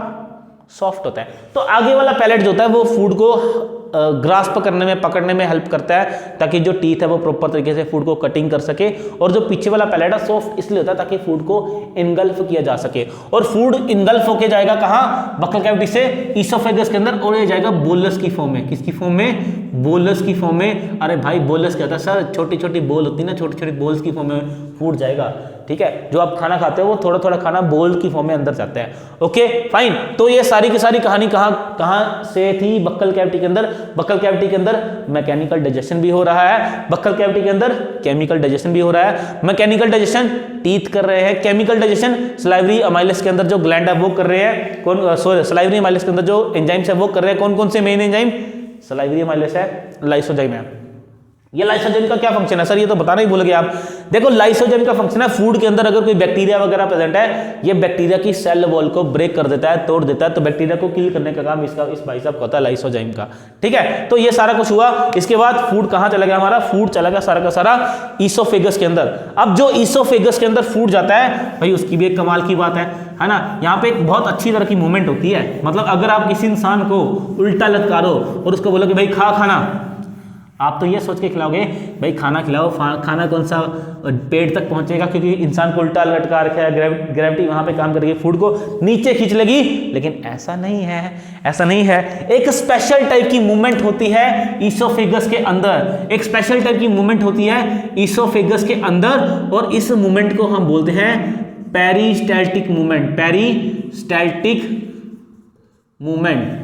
सॉफ्ट होता है। तो आगे वाला पैलेट जो होता है वो फूड को ग्रास्प करने में, पकड़ने में हेल्प करता है, ताकि जो टीथ है वो प्रॉपर तरीके से फूड को कटिंग कर सके। और जो पीछे वाला पैलेट है सॉफ्ट इसलिए होता है ताकि फूड को इनगल्फ किया जा सके। और फूड इनगल्फ होके जाएगा कहाँ? बक्कल कैविटी से ईसोफेगस के अंदर, और ये जाएगा बोलस की फॉर्म में। किसकी फॉर्म में? बोलस की फॉर्म में। अरे भाई बोलस क्या होता है सर? छोटी छोटी बोल होती है ना, छोटी छोटी बोल्स की फॉर्म में फूड जाएगा, ठीक है। जो आप खाना खाते हो वो थोड़ा थोड़ा खाना बोल की फॉर्म में अंदर जाता है। ओके फाइन, तो ये सारी की सारी कहानी कहाँ से थी? बक्कल कैविटी के अंदर। बक्कल कैविटी के अंदर मैकेनिकल डाइजेशन भी हो रहा है, बक्कल कैविटी के अंदर केमिकल डाइजेशन भी हो रहा है। मैकेनिकल डाइजेशन टीथ कर रहे हैं, केमिकल डाइजेशन सलाइवरी अमाइलेज के अंदर जो ग्लैंड है वो कर रहे हैं। कौन? सॉरी, सलाइवरी अमाइलेज के अंदर जो एंजाइम्स है वो कर रहे हैं। कौन कौन से मेन एंजाइम? सलाइवरी अमाइलेज है, लाइसोजाइम है। ये लाइसोजाइम का क्या फंक्शन है सर? ये तो बताना ही भूल गए आप। देखो लाइसोजाइम का फंक्शन है फूड के अंदर अगर कोई बैक्टीरिया वगैरह प्रेजेंट है, ये बैक्टीरिया की सेल वॉल को ब्रेक कर देता है, तोड़ देता है। तो बैक्टीरिया को किल करने का काम इसका, इस भाई साहब का होता है, लाइसोजाइम का, ठीक है। तो ये सारा कुछ हुआ। इसके बाद फूड कहाँ चला गया हमारा? फूड चला गया सारा का सारा ईसोफेगस के अंदर। अब जो ईसोफेगस के अंदर फूड जाता है भाई, उसकी भी एक कमाल की बात है ना। यहाँ पे एक बहुत अच्छी तरह की मूवमेंट होती है। मतलब अगर आप किसी इंसान को उल्टा लटकारो और उसको बोलो कि भाई खा खाना, आप तो ये सोच के खिलाओगे भाई खाना खिलाओ, खाना कौन सा पेट तक पहुंचेगा, क्योंकि इंसान को उल्टा लटका रखा है, ग्रेविटी वहां पे काम करेगी, फूड को नीचे खींच लेगी। लेकिन ऐसा नहीं है, ऐसा नहीं है। एक स्पेशल टाइप की मूवमेंट होती है ईसोफेगस के अंदर, एक स्पेशल टाइप की मूवमेंट होती है ईसोफेगस के अंदर, और इस मूवमेंट को हम बोलते हैं पेरिस्टैल्टिक मूवमेंट। Peristaltic movement.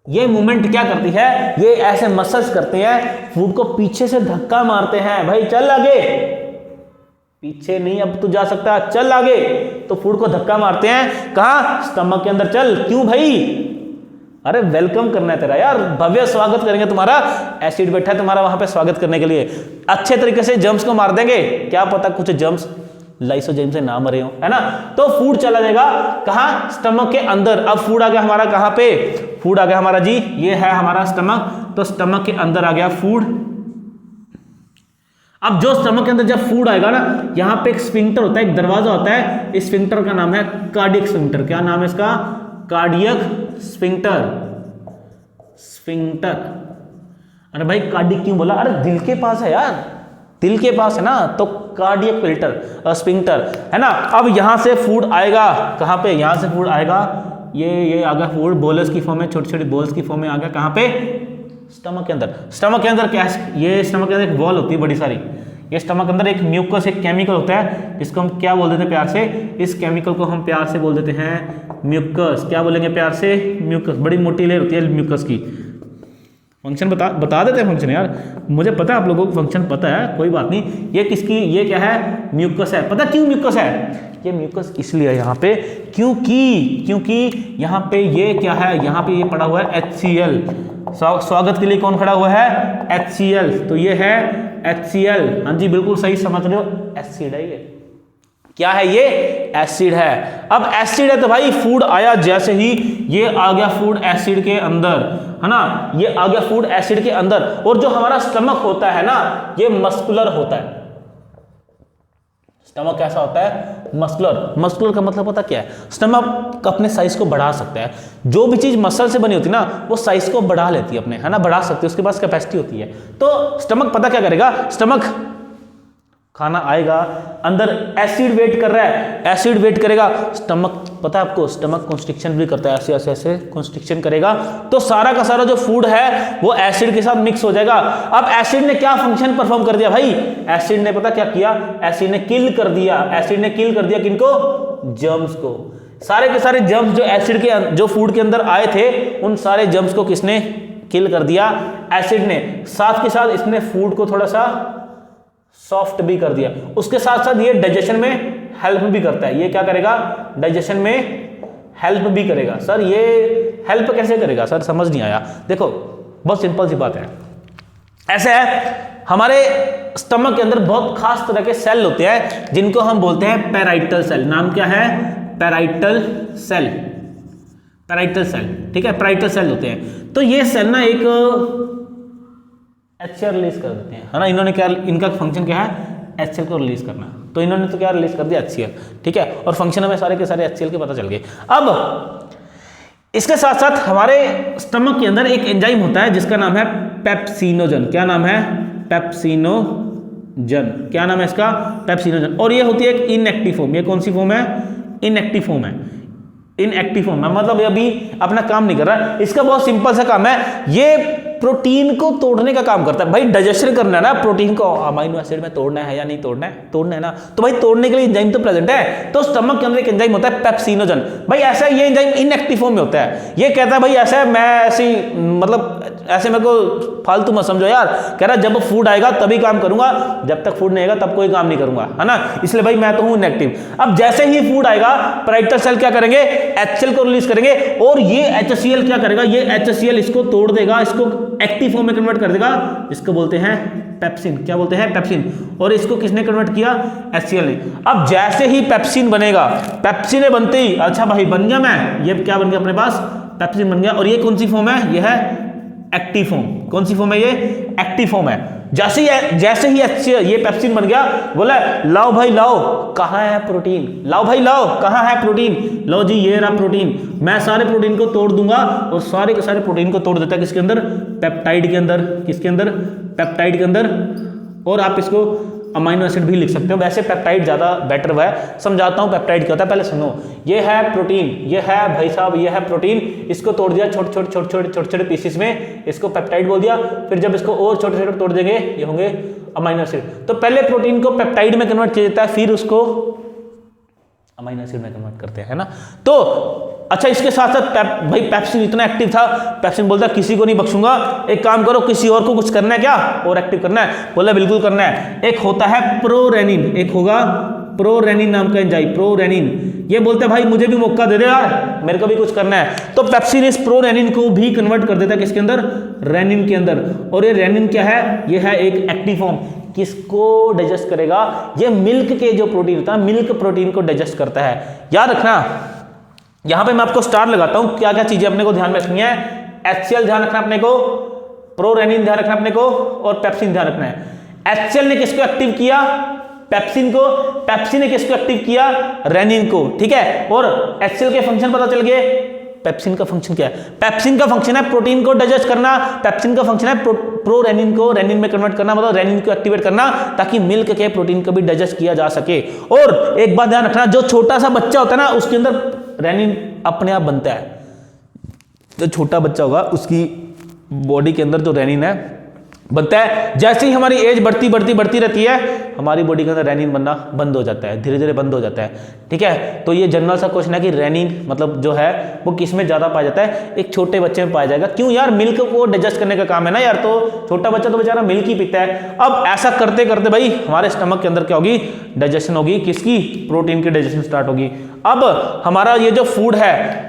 ये मूवमेंट क्या करती है? ये ऐसे मसल्स करते हैं, फूड को पीछे से धक्का मारते हैं, भाई चल आगे, पीछे नहीं अब तू जा सकता, चल आगे। तो फूड को धक्का मारते हैं कहाँ? स्टमक के अंदर। चल, क्यों भाई? अरे वेलकम करना है तेरा यार, भव्य स्वागत करेंगे तुम्हारा, एसिड बैठा है तुम्हारा वहां पे स्वागत करने के लिए। अच्छे तरीके से जर्म्स को मार देंगे, क्या पता कुछ जर्म्स लाइसोजाइम से ना मरे हो, है ना। तो फूड चला जाएगा कहाँ? स्टमक के अंदर। अब फूड आ गया हमारा कहाँ पे? फूड आ गया हमारा जी, ये है हमारा स्टमक। तो स्टमक के अंदर आ गया फूड। अब जो स्टमक के अंदर जब फूड आएगा ना, यहां पे एक स्फिंक्टर होता है, एक दरवाजा होता है। इस स्फिंक्टर का नाम है कार्डियक स्फिंक्टर। क्या नाम है इसका? Cardiac sphincter. स्फिंक्टर। अरे भाई कार्डियक क्यों बोला? अरे दिल के पास है यार, दिल के पास है ना, तो कार्डियक फिल्टर, स्फिंक्टर, है ना। अब यहां से फूड आएगा कहां पे? यहां से फूड आएगा, ये आ गया फूड बोलस की फॉर्म में, छोटी छोटी बोल्स की फॉर्म में आ गया कहां पे? स्टमक के अंदर। स्टमक के अंदर क्या है? ये स्टमक के अंदर एक वॉल होती है बड़ी सारी। ये स्टमक के अंदर एक म्यूकस, एक केमिकल होता है, जिसको हम क्या बोल देते हैं प्यार से? इस केमिकल को हम प्यार से बोल देते हैं म्यूकस। क्या बोलेंगे प्यार से? म्यूकस। बड़ी मोटी लेयर होती है म्यूकस की। फंक्शन बता देते हैं फंक्शन यार, मुझे पता है आप लोगों को फंक्शन पता है, कोई बात नहीं। ये किसकी? ये क्या है? म्यूकस है। पता क्यों म्यूकस है? ये म्यूकस इसलिए है यहाँ पे क्योंकि यहाँ पे ये क्या है? यहाँ पे ये पड़ा हुआ है HCl। स्वागत के लिए कौन खड़ा हुआ है? HCl। तो ये है HCl। हाँ जी बिल्कुल सही समझ रहे हो, एसिड है ये। क्या है ये? एसिड है। अब एसिड है तो भाई फूड आया, जैसे ही ये आ गया फूड एसिड के अंदर, है ना, ये आ गया फूड एसिड के अंदर। और जो हमारा स्टमक होता है ना, ये मस्कुलर होता है। स्टमक कैसा होता है? मस्कुलर। मस्कुलर का मतलब पता क्या है? स्टमक अपने साइज को बढ़ा सकता है। जो भी चीज मसल से बनी होती है ना, वो साइज को बढ़ा लेती है अपने, है ना, बढ़ा सकती है, उसके पास कैपेसिटी होती है। तो स्टमक पता क्या करेगा? स्टमक खाना आएगा, अंदर एसिड वेट कर रहा है, एसिड वेट करेगा, स्टमक पता है आपको, स्टमक कॉन्स्ट्रिक्शन भी करता है, ऐसे ऐसे ऐसे कॉन्स्ट्रिक्शन करेगा, तो सारा का सारा जो फूड है वो एसिड के साथ मिक्स हो जाएगा। अब एसिड ने क्या फंक्शन परफॉर्म कर दिया भाई? एसिड ने पता क्या किया? एसिड ने किल कर दिया। एसिड ने किल कर दिया किनको? जर्म्स को। सारे के सारे जर्म्स जो एसिड के जो फूड के अंदर आए थे उन सारे जर्म्स को किसने किल कर दिया? एसिड ने। साथ के साथ इसने फूड को थोड़ा सा सॉफ्ट भी कर दिया। उसके साथ साथ ये डाइजेशन में हेल्प भी करता है। ये क्या करेगा? डाइजेशन में हेल्प भी करेगा। सर ये हेल्प कैसे करेगा? सर समझ नहीं आया। देखो बहुत सिंपल सी बात है। ऐसे है हमारे स्टमक के अंदर बहुत खास तरह के सेल होते हैं जिनको हम बोलते हैं पैराइटल सेल। नाम क्या है? Parietal cell. पैराइटल सेल, ठीक है, पैराइटल सेल होते हैं। तो ये सेल ना एक HCl रिलीज कर देते हैं, है ना। इन्होंने क्या, इनका फंक्शन क्या है? HCl को रिलीज करना। तो इन्होंने तो क्या रिलीज कर दिया? HCl, ठीक है। और फंक्शन हमें सारे के सारे HCl के पता चल गए। अब इसके साथ साथ हमारे स्टमक के अंदर एक एंजाइम होता है जिसका नाम है पेप्सिनोजन। क्या नाम है? पेप्सिनोजन। क्या नाम है इसका? पेप्सिनोजन। और ये होती है एक इनएक्टिव फॉर्म। ये कौन सी फॉर्म है? इनएक्टिव फॉर्म है। इनएक्टिव फॉर्म है मतलब ये अभी अपना काम नहीं कर रहा। इसका बहुत सिंपल सा काम है, ये प्रोटीन को तोड़ने का काम करता है। भाई डाइजेशन करना है ना, प्रोटीन को अमीनो एसिड में तोड़ना है या नहीं तोड़ना है? तोड़ना है ना। तो भाई तोड़ने के लिए एंजाइम तो प्रेजेंट है। तो स्टमक के अंदर एक एंजाइम होता है पेप्सिनोजन। भाई ऐसा ये एंजाइम इनएक्टिव फॉर्म में होता है। ये कहता है भाई ऐसा मैं ऐसी मतलब ऐसे मेरे को फालतू मत समझो यार। कह रहा जब फूड आएगा तभी काम करूंगा, जब तक फूड नहीं आएगा तब कोई काम नहीं करूंगा, है ना। इसलिए भाई मैं तो हूं इनएक्टिव। अब जैसे ही फूड आएगा पैराइटल सेल क्या करेंगे? HCl को रिलीज करेंगे और ये HCl क्या करेगा? ये HCl इसको तोड़ देगा, इसको एक्टिव फॉर्म में कन्वर्ट कर देगा, इसको बोलते हैं पेप्सिन। क्या बोलते हैं? पेप्सिन। और इसको किसने कन्वर्ट किया? HCl ने। अब जैसे ही पेप्सिन बनेगा, पेप्सिन बनते ही अच्छा भाई बन गया मैं, ये क्या बन गया अपने पास? पेप्सिन बन गया। और ये कौन सी फॉर्म है? ये है एक्टिव फॉर्म। कौन सी फॉर्म है? ये एक्टिव फॉर्म है। जैसे ही HCl ये पेप्सिन बन गया, बोला लाओ भाई लाओ, कहाँ है प्रोटीन? लाओ भाई लाओ, कहाँ है प्रोटीन? लो जी ये रहा प्रोटीन। मैं सारे प्रोटीन को तोड़ दूंगा और सारे के सारे प्रोटीन को तोड़ देता है किसके अंदर? पेप्टाइड के अंदर। किसके अंदर? पेप्टाइड के अंदर। और आप इसको अमीनो एसिड भी लिख सकते हो, वैसे पेप्टाइड ज़्यादा बेटर हुआ है। समझाता हूँ पेप्टाइड क्या होता है, पहले सुनो। ये है प्रोटीन, ये है भाई साहब, ये है प्रोटीन। इसको तोड़ दिया छोटे छोटे पीसेस में, इसको पेप्टाइड बोल दिया। फिर जब इसको और छोटे छोटे तोड़ देंगे ये होंगे अमीनो एसिड। तो पहले प्रोटीन को पेप्टाइड में कन्वर्ट किया जाता है, फिर उसको अमीनो एसिड में कन्वर्ट करते हैं, है ना। तो अच्छा इसके साथ साथ भाई पेप्सिन इतना एक्टिव था, पेप्सिन बोलता किसी को नहीं बख्शूंगा, एक काम करो किसी और को कुछ करना है क्या? और एक्टिव करना है? बोला बिल्कुल करना है। एक होता है प्रोरेनिन, एक होगा प्रोरेनिन नाम का एंजाइम, प्रोरेनिन। ये बोलते हैं भाई मुझे भी मौका दे दे यार, मेरे को भी कुछ करना है। तो पेप्सिन इस प्रोरेनिन को भी कन्वर्ट कर देता है किसके अंदर? रेनिन के अंदर। और ये रेनिन क्या है? ये है एक एक्टिव फॉर्म। किसको डाइजेस्ट करेगा? ये मिल्क के जो प्रोटीन होता है, मिल्क प्रोटीन को डाइजेस्ट करता है। याद रखना, यहां पे मैं आपको स्टार लगाता हूं, क्या क्या चीजें अपने को ध्यान में रखनी है। HCl ध्यान रखना अपने को, प्रोरेनिन ध्यान रखना अपने को, और पेप्सिन ध्यान रखना है। HCl ने किसको एक्टिव किया? पेप्सिन को। पेप्सिन ने किसको एक्टिव किया? रेनिन को, ठीक है। और HCl के फंक्शन पता चल गए। पेप्सिन का फंक्शन क्या है? पेप्सिन का फंक्शन है प्रोटीन को डाइजेस्ट करना। पेप्सिन का फंक्शन है प्रोरेनिन को रेनिन में कन्वर्ट करना, मतलब रेनिन को एक्टिवेट करना ताकि मिल्क के प्रोटीन को भी डाइजेस्ट किया जा सके। और एक बात ध्यान रखना, जो छोटा सा बच्चा होता है ना उसके अंदर रेनिन अपने आप बनता है। जो छोटा बच्चा होगा उसकी बॉडी के अंदर जो रेनिन है बनता है। जैसे ही हमारी एज बढ़ती रहती है, हमारी बॉडी के अंदर रेनिन बनना बंद हो जाता है, धीरे धीरे बंद हो जाता है, ठीक है। तो ये जनरल सा क्वेश्चन है कि रेनिन मतलब जो है वो किस में ज्यादा पाया जाता है? एक छोटे बच्चे में पाया जाएगा। क्यों यार? मिल्क को डाइजेस्ट करने का काम है ना यार, तो छोटा बच्चा तो बेचारा मिल्क ही पीता है। अब ऐसा करते करते भाई हमारे स्टमक के अंदर क्या होगी? डाइजेशन होगी। किसकी? प्रोटीन की डाइजेशन स्टार्ट होगी। अब हमारा ये जो फूड है,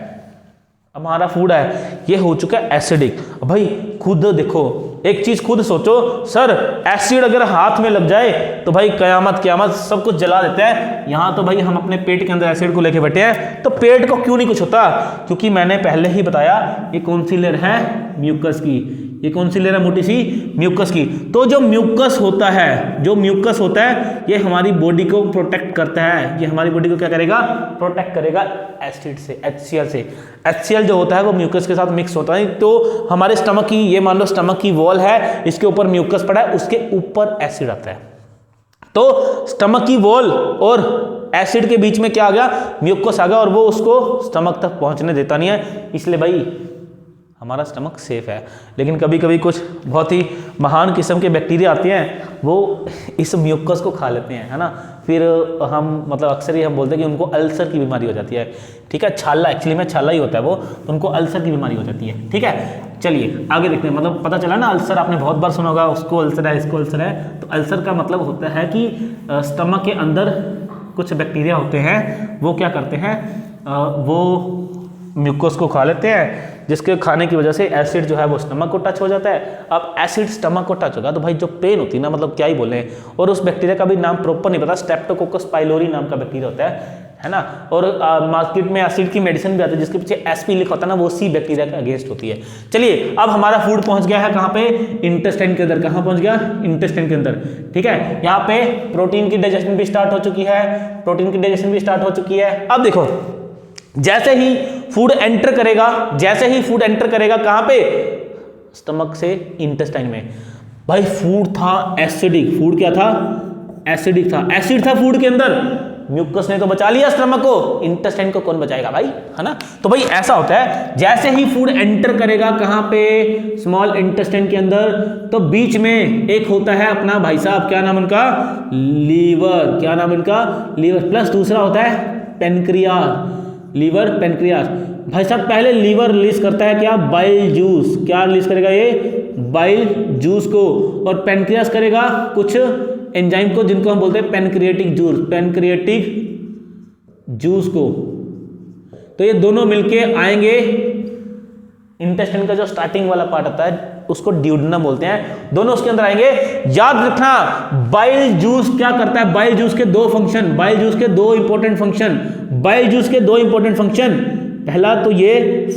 हमारा फूड है ये हो चुका है एसिडिक। भाई खुद देखो, एक चीज खुद सोचो, सर एसिड अगर हाथ में लग जाए तो भाई कयामत कयामत सब कुछ जला देता है। यहां तो भाई हम अपने पेट के अंदर एसिड को लेके बैठे हैं, तो पेट को क्यों नहीं कुछ होता? क्योंकि मैंने पहले ही बताया ये कौन सी लेयर है? म्यूकस की। ये कौन सी लेयर है? मोटी सी म्यूकस की। तो जो म्यूकस होता है, जो म्यूकस होता है ये हमारी बॉडी को प्रोटेक्ट करता है। ये हमारी बॉडी को क्या करेगा? प्रोटेक्ट करेगा एसिड से, HCl से। HCl जो होता है वो म्यूकस के साथ मिक्स होता है। तो हमारे स्टमक की, ये मान लो स्टमक की वॉल है, इसके ऊपर म्यूकस पड़ा है, उसके ऊपर एसिड आता है। तो स्टमक की वॉल और एसिड के बीच में क्या आ गया? म्यूकस आ गया, और वो उसको स्टमक तक पहुंचने देता नहीं है। इसलिए भाई हमारा स्टमक सेफ है। लेकिन कभी कभी कुछ बहुत ही महान किस्म के बैक्टीरिया आते हैं, वो इस म्यूकस को खा लेते हैं, है ना, फिर हम मतलब अक्सर ही हम बोलते हैं कि उनको अल्सर की बीमारी हो जाती है। ठीक है, छाला, एक्चुअली में छाला ही होता है वो, तो उनको अल्सर की बीमारी हो जाती है। ठीक है, चलिए आगे देखते हैं। मतलब पता चला ना, अल्सर आपने बहुत बार सुना होगा, उसको अल्सर है, इसको अल्सर है। तो अल्सर का मतलब होता है कि स्टमक के अंदर कुछ बैक्टीरिया होते हैं, वो क्या करते हैं, वो म्यूकोस को खा लेते हैं, जिसके खाने की वजह से एसिड जो है वो स्टमक को टच हो जाता है। अब एसिड स्टमक को टच होगा तो भाई जो पेन होती है ना, मतलब क्या ही बोले। और उस बैक्टीरिया का भी नाम प्रॉपर नहीं पता, स्ट्रेप्टोकोकस पाइलोरी नाम का बैक्टीरिया होता है ना। और मार्केट में एसिड की मेडिसिन भी आती है जिसके पीछे एसपी लिखा होता है ना, वो सी बैक्टीरिया के अगेंस्ट होती है। चलिए, अब हमारा फूड पहुंच गया है कहाँ पे, इंटेस्टाइन के अंदर। कहाँ पहुंच गया, इंटेस्टाइन के अंदर। ठीक है, यहाँ पे प्रोटीन की डाइजेशन भी स्टार्ट हो चुकी है, प्रोटीन की डाइजेशन भी स्टार्ट हो चुकी है। अब देखो, जैसे ही फूड एंटर करेगा, जैसे ही फूड एंटर करेगा कहां पे, स्टमक से इंटेस्टाइन में। भाई फूड था एसिडिक, फूड क्या था, एसिडिक था, एसिड था फूड के अंदर। म्यूकस ने तो बचा लिया स्टमक को, इंटेस्टाइन को कौन बचाएगा भाई, है ना। तो भाई ऐसा होता है, जैसे ही फूड एंटर करेगा कहां पे, स्मॉल इंटेस्टाइन के अंदर, तो बीच में एक होता है अपना भाई साहब, क्या नाम उनका, लीवर। क्या नाम इनका, लीवर। प्लस दूसरा होता है पेनक्रियास, लीवर पेनक्रियास। भाई साहब पहले लीवर रिलीज करता है क्या, बाइल जूस। क्या रिलीज करेगा ये, बाइल जूस को। और पेनक्रियास करेगा कुछ एंजाइम को, जिनको हम बोलते हैं पेनक्रिएटिक जूस, पेनक्रिएटिक जूस को। तो ये दोनों मिलके आएंगे, इंटेस्टाइन का जो स्टार्टिंग वाला पार्ट आता है उसको ड्यूडेनम बोलते हैं, दोनों उसके अंदर आएंगे। याद रखना, बाइल जूस क्या करता है, बाइल जूस के दो फंक्शन, बाइल जूस के दो इंपॉर्टेंट फंक्शन, बाइल जूस के दो इंपॉर्टेंट फंक्शन। पहला तो ये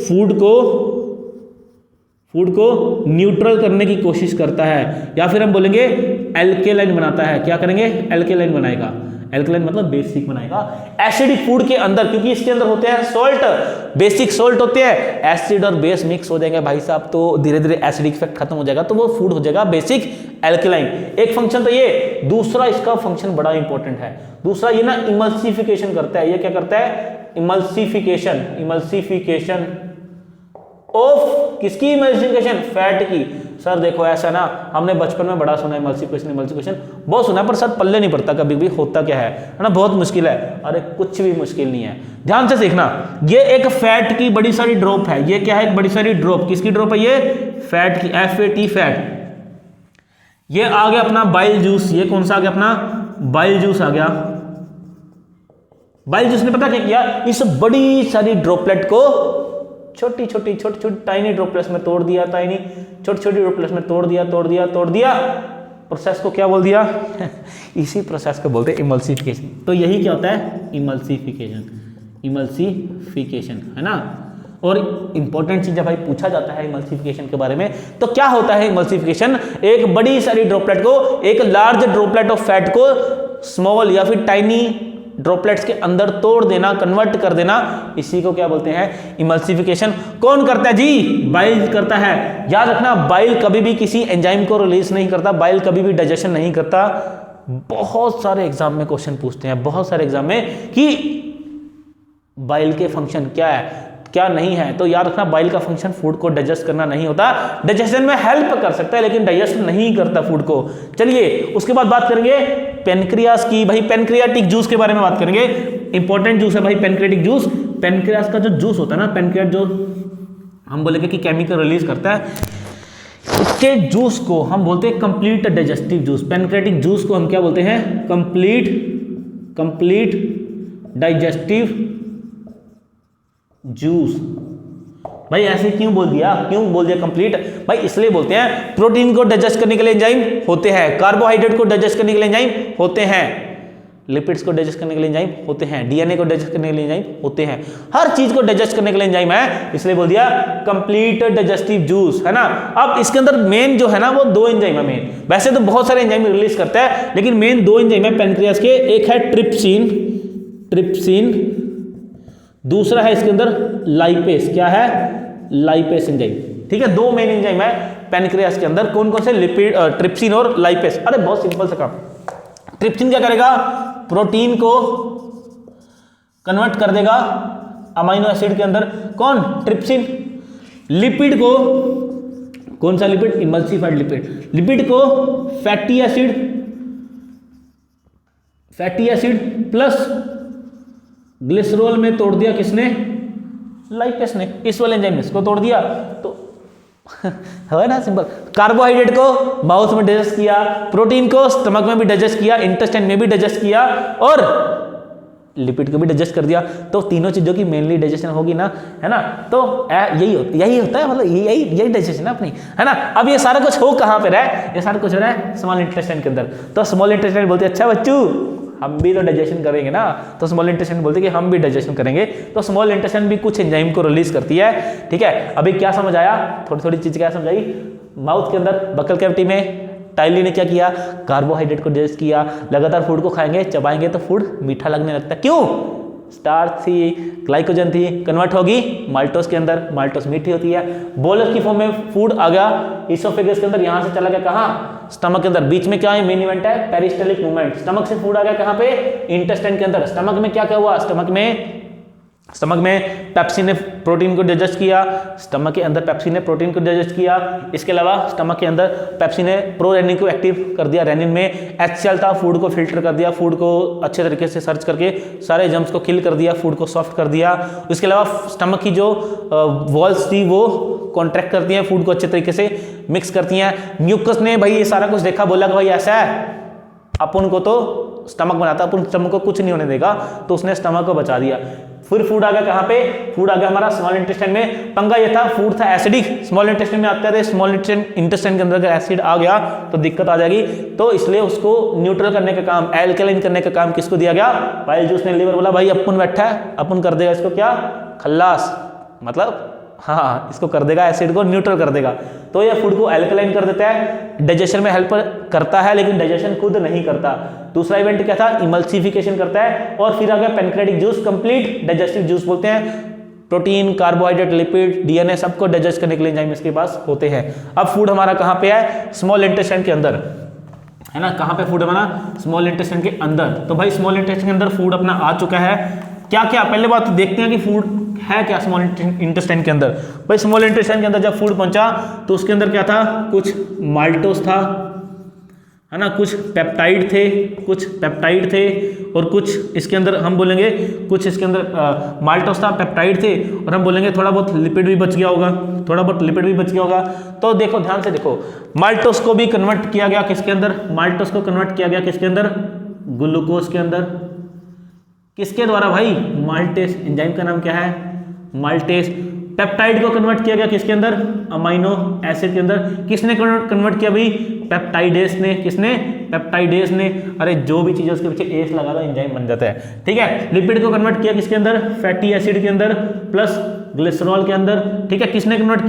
फूड को न्यूट्रल करने की कोशिश करता है, या फिर हम बोलेंगे एल्केलाइन बनाता है। क्या करेंगे, एल्केलाइन बनाएगा। एल्कलाइन मतलब बेसिक बनाएगा एसिडिक फूड के अंदर, क्योंकि इसके अंदर होते हैं सॉल्ट, बेसिक सॉल्ट होते हैं। एसिड और बेस मिक्स हो जाएंगे भाई साहब, तो धीरे धीरे एसिडिक इफेक्ट खत्म हो जाएगा, तो वो फूड हो जाएगा बेसिक एल्कलाइन। एक फंक्शन तो ये, दूसरा इसका फंक्शन बड़ा इंपॉर्टेंट है। दूसरा ये ना इमल्सिफिकेशन करता है। ये क्या करता है, इमल्सिफिकेशन, इमल्सिफिकेशन ऑफ किसकी, इमल्सिफिकेशन फैट की। सर देखो ऐसा ना, हमने बचपन में बड़ा सुना है इमल्सिफिकेशन, इमल्सिफिकेशन बहुत सुना है, पर सर पल्ले नहीं पड़ता कभी भी होता क्या है ना, बहुत मुश्किल है। अरे कुछ भी मुश्किल नहीं है, ध्यान से देखना। ये एक फैट की बड़ी सारी ड्रॉप है। ये क्या है, एक बड़ी सारी ड्रॉप, किसकी ड्रॉप है ये, फैट की, FAT फैट। ये आ गया अपना बाइल जूस। ये कौन सा आ गया अपना, बाइल जूस आ गया। बाइल जूस ने पता क्या किया, इस बड़ी सारी ड्रॉपलेट को छोटी छोटी टाइनी ड्रॉपलेट्स में तोड़ दिया, टाइनी छोटी छोटी ड्रॉपलेट्स में तोड़ दिया। प्रोसेस को क्या बोल दिया इसी प्रोसेस को बोलते हैं इमल्सिफिकेशन। तो यही क्या होता है, इमल्सिफिकेशन, इमल्सिफिकेशन, है ना। और इंपॉर्टेंट चीज जब भाई पूछा जाता है इमल्सिफिकेशन के बारे में, तो क्या होता है इमल्सिफिकेशन, एक बड़ी सारी ड्रॉपलेट को, एक लार्ज ड्रॉपलेट ऑफ फैट को स्मॉल या फिर टाइनी ड्रॉपलेट्स के अंदर तोड़ देना, कन्वर्ट कर देना, इसी को क्या बोलते हैं, इमल्सिफिकेशन। कौन करता है जी, बाइल करता है। याद रखना, बाइल कभी भी किसी एंजाइम को रिलीज नहीं करता, बाइल कभी भी डाइजेशन नहीं करता। बहुत सारे एग्जाम में क्वेश्चन पूछते हैं, बहुत सारे एग्जाम में, कि बाइल के फंक्शन क्या है क्या नहीं है। तो याद रखना, बाइल का फंक्शन फूड को डाइजेस्ट करना नहीं होता, डाइजेशन में हेल्प कर सकता है लेकिन डाइजेस्ट नहीं करता फूड को। चलिए उसके बाद बात करेंगे पेनक्रियास की। भाई पेनक्रियाटिक जूस के बारे में बात करेंगे, इंपॉर्टेंट जूस है भाई पेनक्रियाटिक जूस। पेनक्रियास का जो जूस होता है ना, पेनक्रियाट जो हम बोलेंगे कि केमिकल रिलीज करता है, इसके जूस को हम बोलते हैं complete digestive juice. Pancreatic juice को हम क्या बोलते हैं, कंप्लीट डाइजेस्टिव जूस। भाई ऐसे क्यों बोल दिया कंप्लीट, भाई इसलिए बोलते हैं, प्रोटीन को डाइजेस्ट करने के लिए एंजाइम होते हैं, कार्बोहाइड्रेट को डाइजेस्ट करने के लिए एंजाइम होते हैं, लिपिड्स को डाइजेस्ट करने के लिए एंजाइम होते हैं, डीएनए को डाइजेस्ट करने के लिए एंजाइम होते हैं, हर चीज को डाइजेस्ट करने के लिए एंजाइम है, इसलिए बोल दिया कंप्लीट डाइजेस्टिव जूस, है ना। अब इसके अंदर मेन जो है ना, वो दो एंजाइम है मेन। वैसे तो बहुत सारे एंजाइम रिलीज करता है, लेकिन मेन दो एंजाइम है पेनक्रियास के, एक है ट्रिप्सिन, दूसरा है इसके अंदर लाइपेस। क्या है, लाइपेस एंजाइम। ठीक है, दो मेन एंजाइम है पेनक्रियास के अंदर। कौन कौन से, लिपिड, ट्रिप्सिन और लाइपेस। अरे बहुत सिंपल सा काम। ट्रिप्सिन क्या करेगा, प्रोटीन को कन्वर्ट कर देगा अमीनो एसिड के अंदर। कौन, ट्रिप्सिन। लिपिड को, कौन सा लिपिड, इमल्सिफाइड लिपिड, लिपिड को फैटी एसिड प्लस ग्लिसरॉल में तोड़ दिया किसने, लाइपेस ने, इस वाले एंजाइम ने इसको तोड़ दिया, तो है ना सिंपल। कार्बोहाइड्रेट को माउथ में डाइजेस्ट किया, प्रोटीन को स्टमक में भी डाइजेस्ट किया, इंटेस्टाइन में भी डाइजेस्ट किया, और लिपिड को भी डाइजेस्ट कर दिया। तो तीनों चीजों की मेनली डाइजेशन होगी ना, है ना। तो यही होता है, मतलब यही डाइजेशन है अपनी, है ना। अब ये सारा कुछ हो कहाँ पे रहा है, ये सारा कुछ हो रहा है स्मॉल इंटेस्टाइन के अंदर। तो स्मॉल इंटेस्टाइन बोलते हैं अच्छा बच्चू हम भी तो डाइजेशन करेंगे ना, तो स्मॉल इंटेस्टाइन बोलते हैं कि हम भी डाइजेशन करेंगे। तो स्मॉल इंटेस्टाइन भी कुछ एंजाइम को रिलीज करती है, ठीक है। अभी क्या समझ आया, थोड़ी थोड़ी चीज क्या समझ आई। माउथ के अंदर बकल कैविटी में टाइली ने क्या किया, कार्बोहाइड्रेट को डाइजेस्ट किया। लगातार फूड को खाएंगे, चबाएंगे तो फूड मीठा लगने लगता है, क्यों, स्टार्च थी, ग्लाइकोजन थी, कन्वर्ट होगी माल्टोस के अंदर, माल्टोस मीठी होती है। बोलस की फॉर्म में फूड आ गया इसोफेगस के अंदर, यहां से चला गया कहाँ, स्टमक के अंदर। बीच में क्या है, मेन इवेंट है पेरिस्टलिक मूवमेंट। स्टमक से फूड आ गया कहाँ पे, इंटेस्टाइन के अंदर। स्टमक में क्या क्या हुआ, स्टमक में पेप्सी ने प्रोटीन को डाइजेस्ट किया, स्टमक के अंदर पेप्सी ने प्रोटीन को डाइजेस्ट किया। इसके अलावा स्टमक के अंदर पेप्सी ने प्रोरेनिन को एक्टिव कर दिया, रेनिन में HCl था, फूड को फिल्टर कर दिया, फूड को अच्छे तरीके से सर्च करके सारे जम्स को किल कर दिया, फूड को सॉफ्ट कर दिया। इसके अलावा स्टमक की जो वॉल्स थी वो कॉन्ट्रैक्ट करती हैं, फूड को अच्छे तरीके से मिक्स करती हैं। म्यूकस ने भाई ये सारा कुछ देखा, बोला कि भाई ऐसा है, अपन को तो स्टमक बनाता, अपन स्टमक को कुछ नहीं होने देगा, तो उसने स्टमक को बचा दिया। फिर फूड आ गया कहाँ पे, फूड आ गया हमारा स्मॉल इंटेस्टाइन में। पंगा ये था, फूड था एसिडिक, स्मॉल इंटेस्टाइन में आता है, स्मॉल इंटेस्टाइन के अंदर अगर एसिड आ गया तो दिक्कत आ जाएगी। तो इसलिए उसको न्यूट्रल करने का काम, एल्कलाइन करने का काम किसको दिया गया, बाइल जूस ने। लीवर बोला भाई अपन बैठा है, अपन कर देगा इसको क्या, खल्लास, मतलब हाँ इसको कर देगा, एसिड को न्यूट्रल कर देगा। तो ये फूड को एल्कलाइन कर देता है, डाइजेशन में हेल्प करता है, लेकिन डाइजेशन खुद नहीं करता। दूसरा इवेंट क्या था, इमल्सिफिकेशन करता है। और फिर आ गया pancreatic juice, complete digestive juice बोलते हैं। प्रोटीन, कार्बोहाइड्रेट, लिपिड, डीएनए सबको डाइजेस्ट करने के लिए एंजाइम इसके पास होते हैं। अब फूड हमारा कहाँ पे है, स्मॉल इंटेस्टाइन के अंदर, है ना। कहाँ पे फूड हमारा, स्मॉल इंटेस्टाइन के अंदर। तो भाई स्मॉल इंटेस्टाइन के अंदर फूड अपना आ चुका है। क्या क्या, पहले बात तो देखते हैं कि फूड है क्या स्मॉल इंटेस्टाइन के अंदर। भाई स्मॉल इंटेस्टाइन के अंदर जब फूड पहुंचा तो उसके अंदर क्या था, कुछ माल्टोस था, है ना, कुछ पेप्टाइड थे और कुछ इसके अंदर हम बोलेंगे, कुछ इसके अंदर माल्टोस था, पेप्टाइड थे, और हम बोलेंगे थोड़ा बहुत लिपिड भी बच गया होगा, तो देखो ध्यान से देखो, माल्टोस को भी कन्वर्ट किया गया किसके अंदर, ग्लूकोज के अंदर। किसके द्वारा भाई, माल्टेस, एंजाइम का नाम क्या है, माल्टेस। पेप्टाइड को कन्वर्ट किया गया किसके अंदर, अमाइनो एसिड के अंदर। किसने कन्वर्ट किया भाई, पेप्टाइडेस ने। किसने, पेप्टाइडेस ने। अरे जो भी चीज है उसके पीछे एस लगा दो, एंजाइम बन जाता है, ठीक है। लिपिड को कन्वर्ट किया किसके अंदर, फैटी एसिड के अंदर प्लस ग्लिसरॉल के अंदर, ठीक है। किसने कन्वर्ट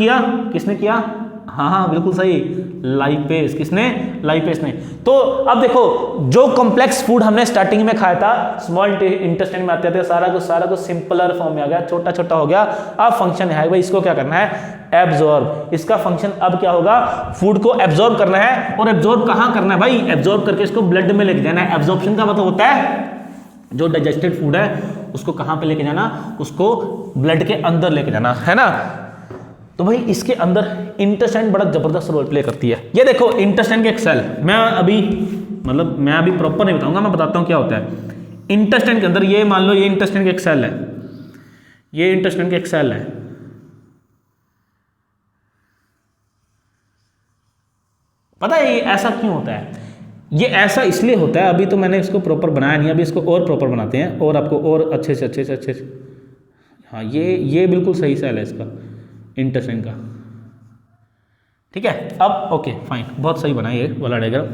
किया, हाँ बिल्कुल सही, लाइपेस। किसने, लाइपेस ने। तो अब देखो, जो कॉम्प्लेक्स फूड हमने स्टार्टिंग में खाया था, स्मॉल इंटेस्टाइन में आते थे, सारा कुछ सिंपलर फॉर्म में आ गया, छोटा छोटा हो गया। अब फंक्शन है भाई, इसको क्या करना है, एब्जॉर्ब। इसका फंक्शन अब क्या होगा, फूड को एब्जॉर्ब करना है। और एब्जॉर्ब कहाँ करना है भाई, एब्जॉर्ब करके इसको ब्लड में लेके जाना है। एब्जॉर्प्शन का मतलब होता है जो डाइजेस्टेड फूड है उसको कहाँ पे लेके जाना, उसको ब्लड के अंदर लेके जाना, है ना। तो भाई इसके अंदर इंटेस्टाइन बड़ा जबरदस्त रोल प्ले करती है। ये देखो इंटेस्टाइन के एक सेल, मैं अभी प्रॉपर नहीं बताऊंगा, मैं बताता हूं क्या होता है इंटेस्टाइन के अंदर। ये मान लो ये इंटेस्टाइन का एक सेल है, ये इंटेस्टाइन का एक सेल है, पता है ये ऐसा क्यों होता है, ये ऐसा इसलिए होता है, अभी तो मैंने इसको प्रॉपर बनाया नहीं, अभी इसको और प्रॉपर बनाते हैं और आपको और अच्छे से। हाँ ये बिल्कुल सही सेल है इसका, इंटेस्टाइन का, ठीक है। अब ओके फाइन, बहुत सही बना ये वाला डायग्राम।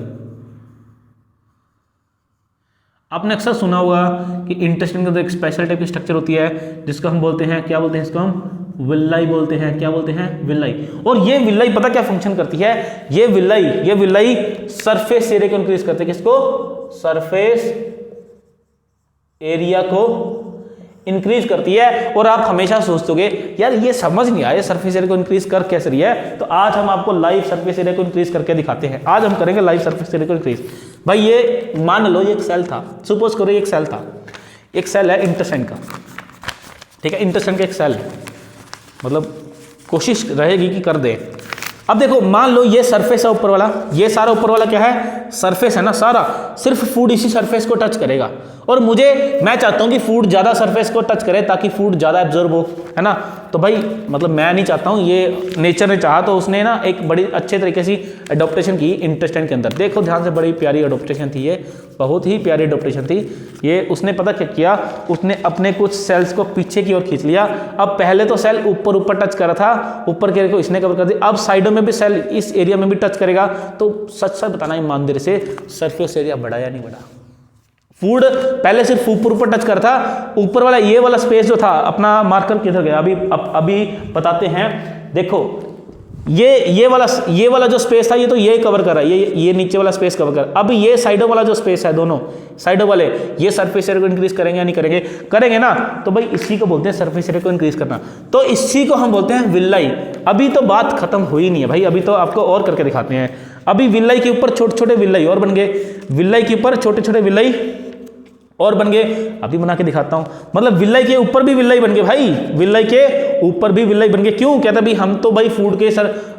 आपने अक्सर सुना होगा कि इंटेस्टाइन के अंदर एक स्पेशल टाइप की स्ट्रक्चर होती है जिसको हम बोलते हैं, क्या बोलते हैं इसको हम, विल्लाई बोलते हैं। क्या बोलते हैं, विल्लाई। और ये विल्लाई पता क्या फंक्शन करती है, ये विल्लाई सरफेस एरिया को इंक्रीज करते हैं। किसको, सरफेस एरिया को इंक्रीज करती है। और आप हमेशा सोचोगे यार ये समझ नहीं आया सरफेस एरिया को इंक्रीज कर कैसे रही है, तो आज हम आपको लाइव सरफेस एरिया को इंक्रीज करके दिखाते हैं। आज हम करेंगे लाइव सरफेस एरिया को इंक्रीज। भाई ये मान लो ये एक सेल था, सपोज करो ये एक सेल था, एक सेल है इंटेस्टाइन का, ठीक है। इंटेस्टाइन का एक सेल है, मतलब कोशिश रहेगी कि कर दे। अब देखो मान लो ये सरफेस है ऊपर वाला, ये सारा ऊपर वाला क्या है, सरफेस है ना सारा, सिर्फ फूड इसी सरफेस को टच करेगा। और मैं चाहता हूं कि फूड ज्यादा सरफेस को टच करे ताकि फूड ज्यादा एब्जॉर्ब हो, है ना। तो भाई मतलब मैं नहीं चाहता हूं, ये नेचर ने चाहा तो उसने ना एक बड़ी अच्छे तरीके से एडोप्टेशन की इंटेस्टाइन के अंदर। देखो ध्यान से, बड़ी प्यारी एडोप्टेशन थी ये, बहुत ही प्यारी एडोप्टेशन थी ये। उसने पता क्या किया, उसने अपने कुछ सेल्स को पीछे की ओर खींच लिया। अब पहले तो सेल ऊपर टच कर रहा था, ऊपर के को इसने कवर कर दिया, अब साइडों में भी सेल इस एरिया में भी टच करेगा। तो सच बताना ईमानदारी से, सरफेस एरिया बढ़ा या नहीं बढ़ा। फूड पहले सिर्फ ऊपर टच कर था, ऊपर वाला ये वाला स्पेस जो था अपना मार्कर किधर गया, अभी बताते हैं। देखो ये वाला जो स्पेस था ये तो ये कवर कर रहा है, ये नीचे वाला स्पेस कवर कर। अब ये साइडों वाला जो स्पेस है, दोनों साइडों वाले, ये सरफेस एरिया को इंक्रीज करेंगे या नहीं करेंगे, करेंगे ना। तो भाई इसी को बोलते हैं सरफेस एरिया को इंक्रीज करना, तो इसी को हम बोलते हैं विल्लाई। अभी तो बात खत्म हुई नहीं है भाई, अभी तो आपको और करके दिखाते हैं। अभी विल्लाई के ऊपर छोटे छोटे विल्लाई और बन गए, विल्लाई के ऊपर छोटे छोटे विल्लाई और बन गए। अभी बना के दिखाता हूं, मतलब विल्लाई के ऊपर भी विल्लाई बन गए भाई, विल्लाई के ऊपर भी विल्लाई बन गए। क्यों कहता भाई हम तो भाई फूड के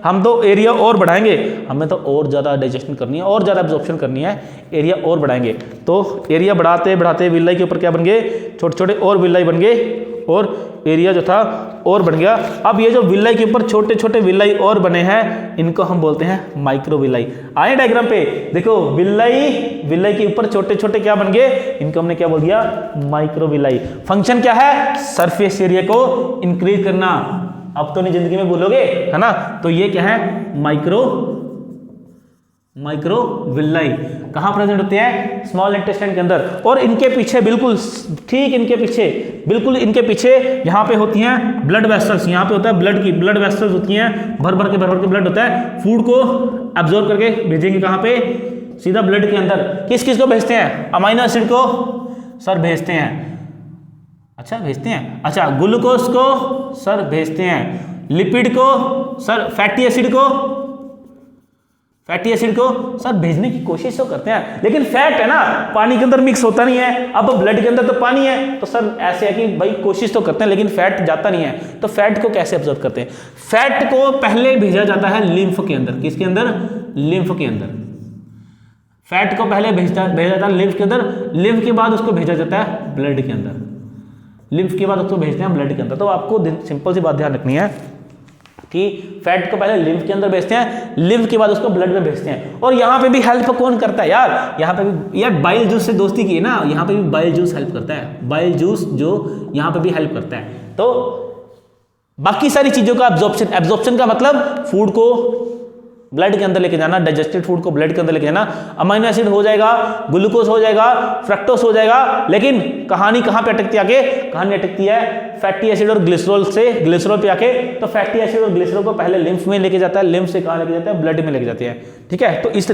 हम तो एरिया और बढ़ाएंगे, हमें तो और ज़्यादा डाइजेशन करनी है, और ज़्यादा एब्जॉर्प्शन करनी है, एरिया और बढ़ाएंगे। तो एरिया बढ़ाते बढ़ाते विल्लाई के ऊपर क्या बन गए, छोटे छोटे और विल्लाई बन गए, और एरिया जो था और बढ़ गया। अब ये जो विल्लाई के ऊपर छोटे छोटे विल्लाई और बने हैं, इनको हम बोलते हैं माइक्रो विल्लाई। आए डायग्राम पे देखो, विल्लाई के ऊपर छोटे छोटे क्या बन गए, इनको हमने क्या बोल दिया, माइक्रो विल्लाई। फंक्शन क्या है, सरफेस एरिया को इंक्रीज करना। अब तो नहीं जिंदगी में बोलोगे, है ना। तो ये क्या है, माइक्रो विल्लाई कहाँ प्रेजेंट होते हैं, स्मॉल इंटेस्टाइन के अंदर। और इनके पीछे बिल्कुल ठीक, इनके पीछे यहाँ पे होती हैं ब्लड वेसल्स, यहाँ पे होता है ब्लड वेसल्स होती हैं, भर भर के ब्लड होता है। फूड को एब्जॉर्ब करके भेजेंगे कहाँ पे, सीधा ब्लड के अंदर। किस किस को भेजते हैं, अमाइनो एसिड को सर भेजते हैं, अच्छा ग्लूकोज को सर भेजते हैं, लिपिड को सर, फैटी एसिड को सर भेजने की कोशिश तो करते हैं, लेकिन फैट है ना, पानी के अंदर मिक्स होता नहीं है। अब ब्लड के अंदर तो पानी है, तो सर ऐसे है कि भाई कोशिश तो करते हैं लेकिन फैट जाता नहीं है। तो फैट को कैसे ऑब्जर्व करते हैं, फैट को पहले भेजा जाता है लिम्फ के अंदर। किसके अंदर, लिम्फ के अंदर। फैट को पहले भेजा जाता है लिम्फ के अंदर, लिम्फ के बाद उसको भेजा जाता है ब्लड के अंदर, लिम्फ के बाद उसको भेजते हैं ब्लड के अंदर। तो आपको सिंपल सी बात ध्यान रखनी है कि फैट को पहले लिम्फ के अंदर भेजते हैं, लिम्फ के बाद उसको ब्लड में भेजते हैं। और यहाँ पे भी हेल्प कौन करता है यार, यहाँ पे भी यार बाइल जूस से दोस्ती की है ना, यहाँ पे भी बाइल जूस हेल्प करता है, बाइल जूस जो यहाँ पे भी हेल्प करता है। तो बाकी सारी चीजों का एब्जॉर्प्शन का मतलब फूड को ब्लड के अंदर लेके जाना, डाइजेस्टेड फूड को ब्लड के अंदर लेके जाना, अमीनो एसिड हो जाएगा, ग्लूकोज हो जाएगा, फ्रक्टोज हो जाएगा। लेकिन कहानी कहाँ पे अटकती है आगे, कहानी अटकती है फैटी एसिड और ग्लिसरॉल से, ग्लिसरॉल पे आके। तो फैटी एसिड और ग्लिसरॉल को पहले लिम्फ में लेके जाता है, लिम्फ से कहाँ लेके जाता है, ब्लड में लेके जाते हैं, ठीक है। तो इस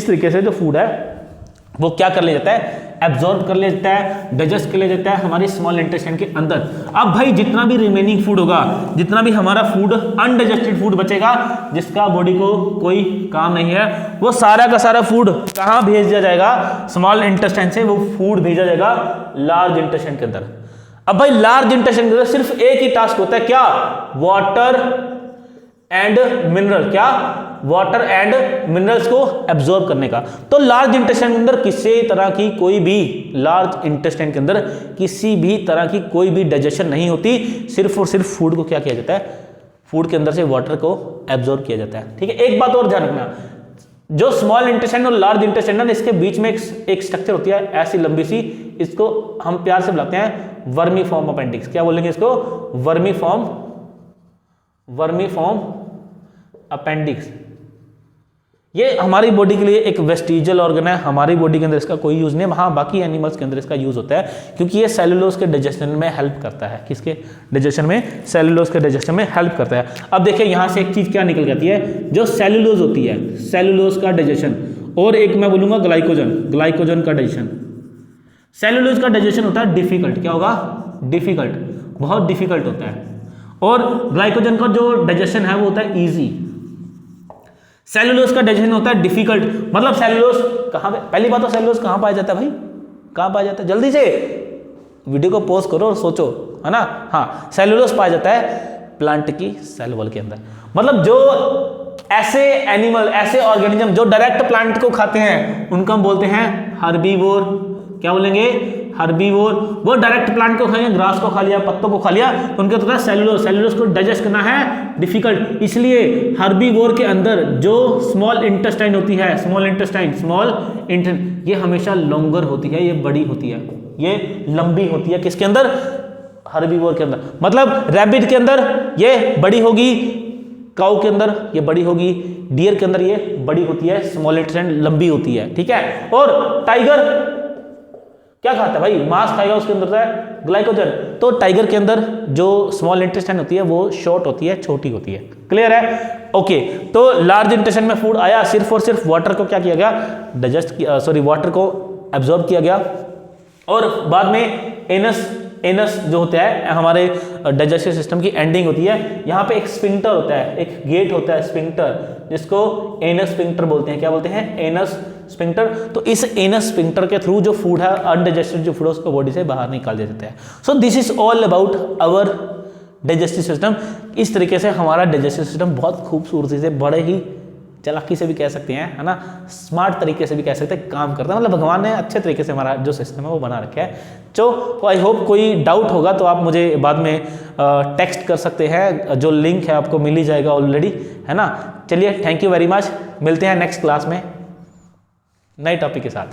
तरीके से जो फूड है वो क्या कर ले जाता है, एब्जॉर्ब कर ले जाता है, डाइजेस्ट कर ले जाता है हमारी स्मॉल इंटेस्टाइन के अंदर। अब भाई जितना भी रिमेनिंग फूड होगा, जितना भी हमारा फूड अनडाइजेस्टेड फूड बचेगा, जिसका बॉडी को कोई काम नहीं है, वो सारा का सारा फूड कहाँ भेज दिया जाएगा, स्मॉल इंटेस्टाइन से वो फूड भेजा जाएगा लार्ज इंटेस्टाइन के अंदर। अब भाई लार्ज इंटेस्टाइन के अंदर सिर्फ एक ही टास्क होता है, क्या, वाटर एंड मिनरल, क्या, वाटर एंड मिनरल्स को एब्जॉर्ब करने का। तो लार्ज इंटेस्टाइन के अंदर किसी तरह की कोई भी, लार्ज इंटेस्टाइन के अंदर किसी भी तरह की कोई भी डाइजेशन नहीं होती, सिर्फ और सिर्फ फूड को क्या किया जाता है, फूड के अंदर से वाटर को एब्जॉर्ब किया जाता है, ठीक है। एक बात और ध्यान रखना, जो स्मॉल इंटेस्टाइन और लार्ज इंटेस्टाइन है, इसके बीच में एक स्ट्रक्चर होती है ऐसी लंबी सी, इसको हम प्यार से बुलाते हैं वर्मीफॉर्म अपेंडिक्स। क्या बोलेंगे इसको, वर्मीफॉर्म अपेंडिक्स। ये हमारी बॉडी के लिए एक वेस्टिजियल ऑर्गन है, हमारी बॉडी के अंदर इसका कोई यूज नहीं है। हाँ, बाकी एनिमल्स के अंदर इसका यूज होता है, क्योंकि ये सेलुलोज के डाइजेशन में हेल्प करता है। किसके डाइजेशन में, सेलुलोज के डाइजेशन में हेल्प करता है। अब देखिए यहाँ से एक चीज क्या निकल जाती है, जो सेलुलोज होती है, सेलुलोज का डाइजेशन, और एक मैं बोलूंगा ग्लाइकोजन का डाइजेशन। सेलुलोज का डाइजेशन होता है डिफिकल्ट, क्या होगा, डिफिकल्ट, बहुत डिफिकल्ट होता है। और ग्लाइकोजन का जो डाइजेशन है वो होता है इजी। सेलुलोज का डाइजेशन होता है डिफिकल्ट, मतलब सेलुलोज कहाँ पे, पहली बात तो सेलुलोज कहाँ पाया जाता है भाई, कहाँ पाया जाता है, जल्दी से वीडियो को पॉज करो और सोचो, है ना। हाँ, सेलुलोज पाया जाता है प्लांट की सेल वॉल के अंदर। मतलब जो ऐसे एनिमल, ऐसे ऑर्गेनिज्म जो डायरेक्ट प्लांट को खाते हैं उनको हम बोलते हैं हर्बीवोर। क्या बोलेंगे? हर्बीवोर। वो डायरेक्ट प्लांट को खाएंगे, ग्रास को खा लिया, पत्तों को खा लिया, तो उनके होता है सेलुलोज। सेलुलोज को डाइजेस्ट करना है डिफिकल्ट, इसलिए हर्बीवोर के अंदर जो स्मॉल इंटेस्टाइन होती है, स्मॉल इंटेस्टाइन ये हमेशा लॉन्गर होती है, ये बड़ी होती है, ये लंबी होती है। किसके अंदर? हर्बीवोर के अंदर। मतलब रैबिट के अंदर ये बड़ी होगी, काऊ के अंदर ये बड़ी होगी, डियर के अंदर ये बड़ी होती है, स्मॉल इंटेस्टाइन लंबी होती है, ठीक है। और टाइगर क्या खाता है भाई? मांस खाएगा, उसके अंदर है ग्लाइकोजन। तो टाइगर के अंदर जो स्मॉल इंटेस्टाइन होती है वो शॉर्ट होती है, छोटी होती है। क्लियर है? ओके। तो लार्ज इंटेस्टाइन में फूड आया, सिर्फ और सिर्फ वाटर को क्या किया गया? डाइजेस्ट किया, वाटर को एब्जॉर्ब किया गया। और बाद में एनस जो होता है हमारे डाइजेस्टिव सिस्टम की एंडिंग होती है, यहाँ पे एक स्फिंक्टर होता है, एक गेट होता है स्फिंक्टर, जिसको एनस स्फिंक्टर बोलते हैं। क्या बोलते हैं? Anus sphincter. तो इस एनस स्फिंक्टर के थ्रू जो फूड है, अनडाइजेस्टेड जो फूड है, उसको बॉडी से बाहर निकाल देते हैं। So this is all about our digestive system. इस तरीके से हमारा डाइजेस्टिव सिस्टम बहुत खूबसूरती से, बड़े ही चालाकी से भी कह सकते हैं, है ना, स्मार्ट तरीके से भी कह सकते हैं, काम करता है। मतलब भगवान ने अच्छे तरीके से हमारा जो सिस्टम है वो बना रखा है। तो आई होप कोई डाउट होगा तो आप मुझे बाद में टेक्स्ट कर सकते हैं, जो लिंक है आपको मिल ही जाएगा ऑलरेडी, है ना। चलिए, थैंक यू वेरी मच, मिलते हैं नेक्स्ट क्लास में नए टॉपिक के साथ।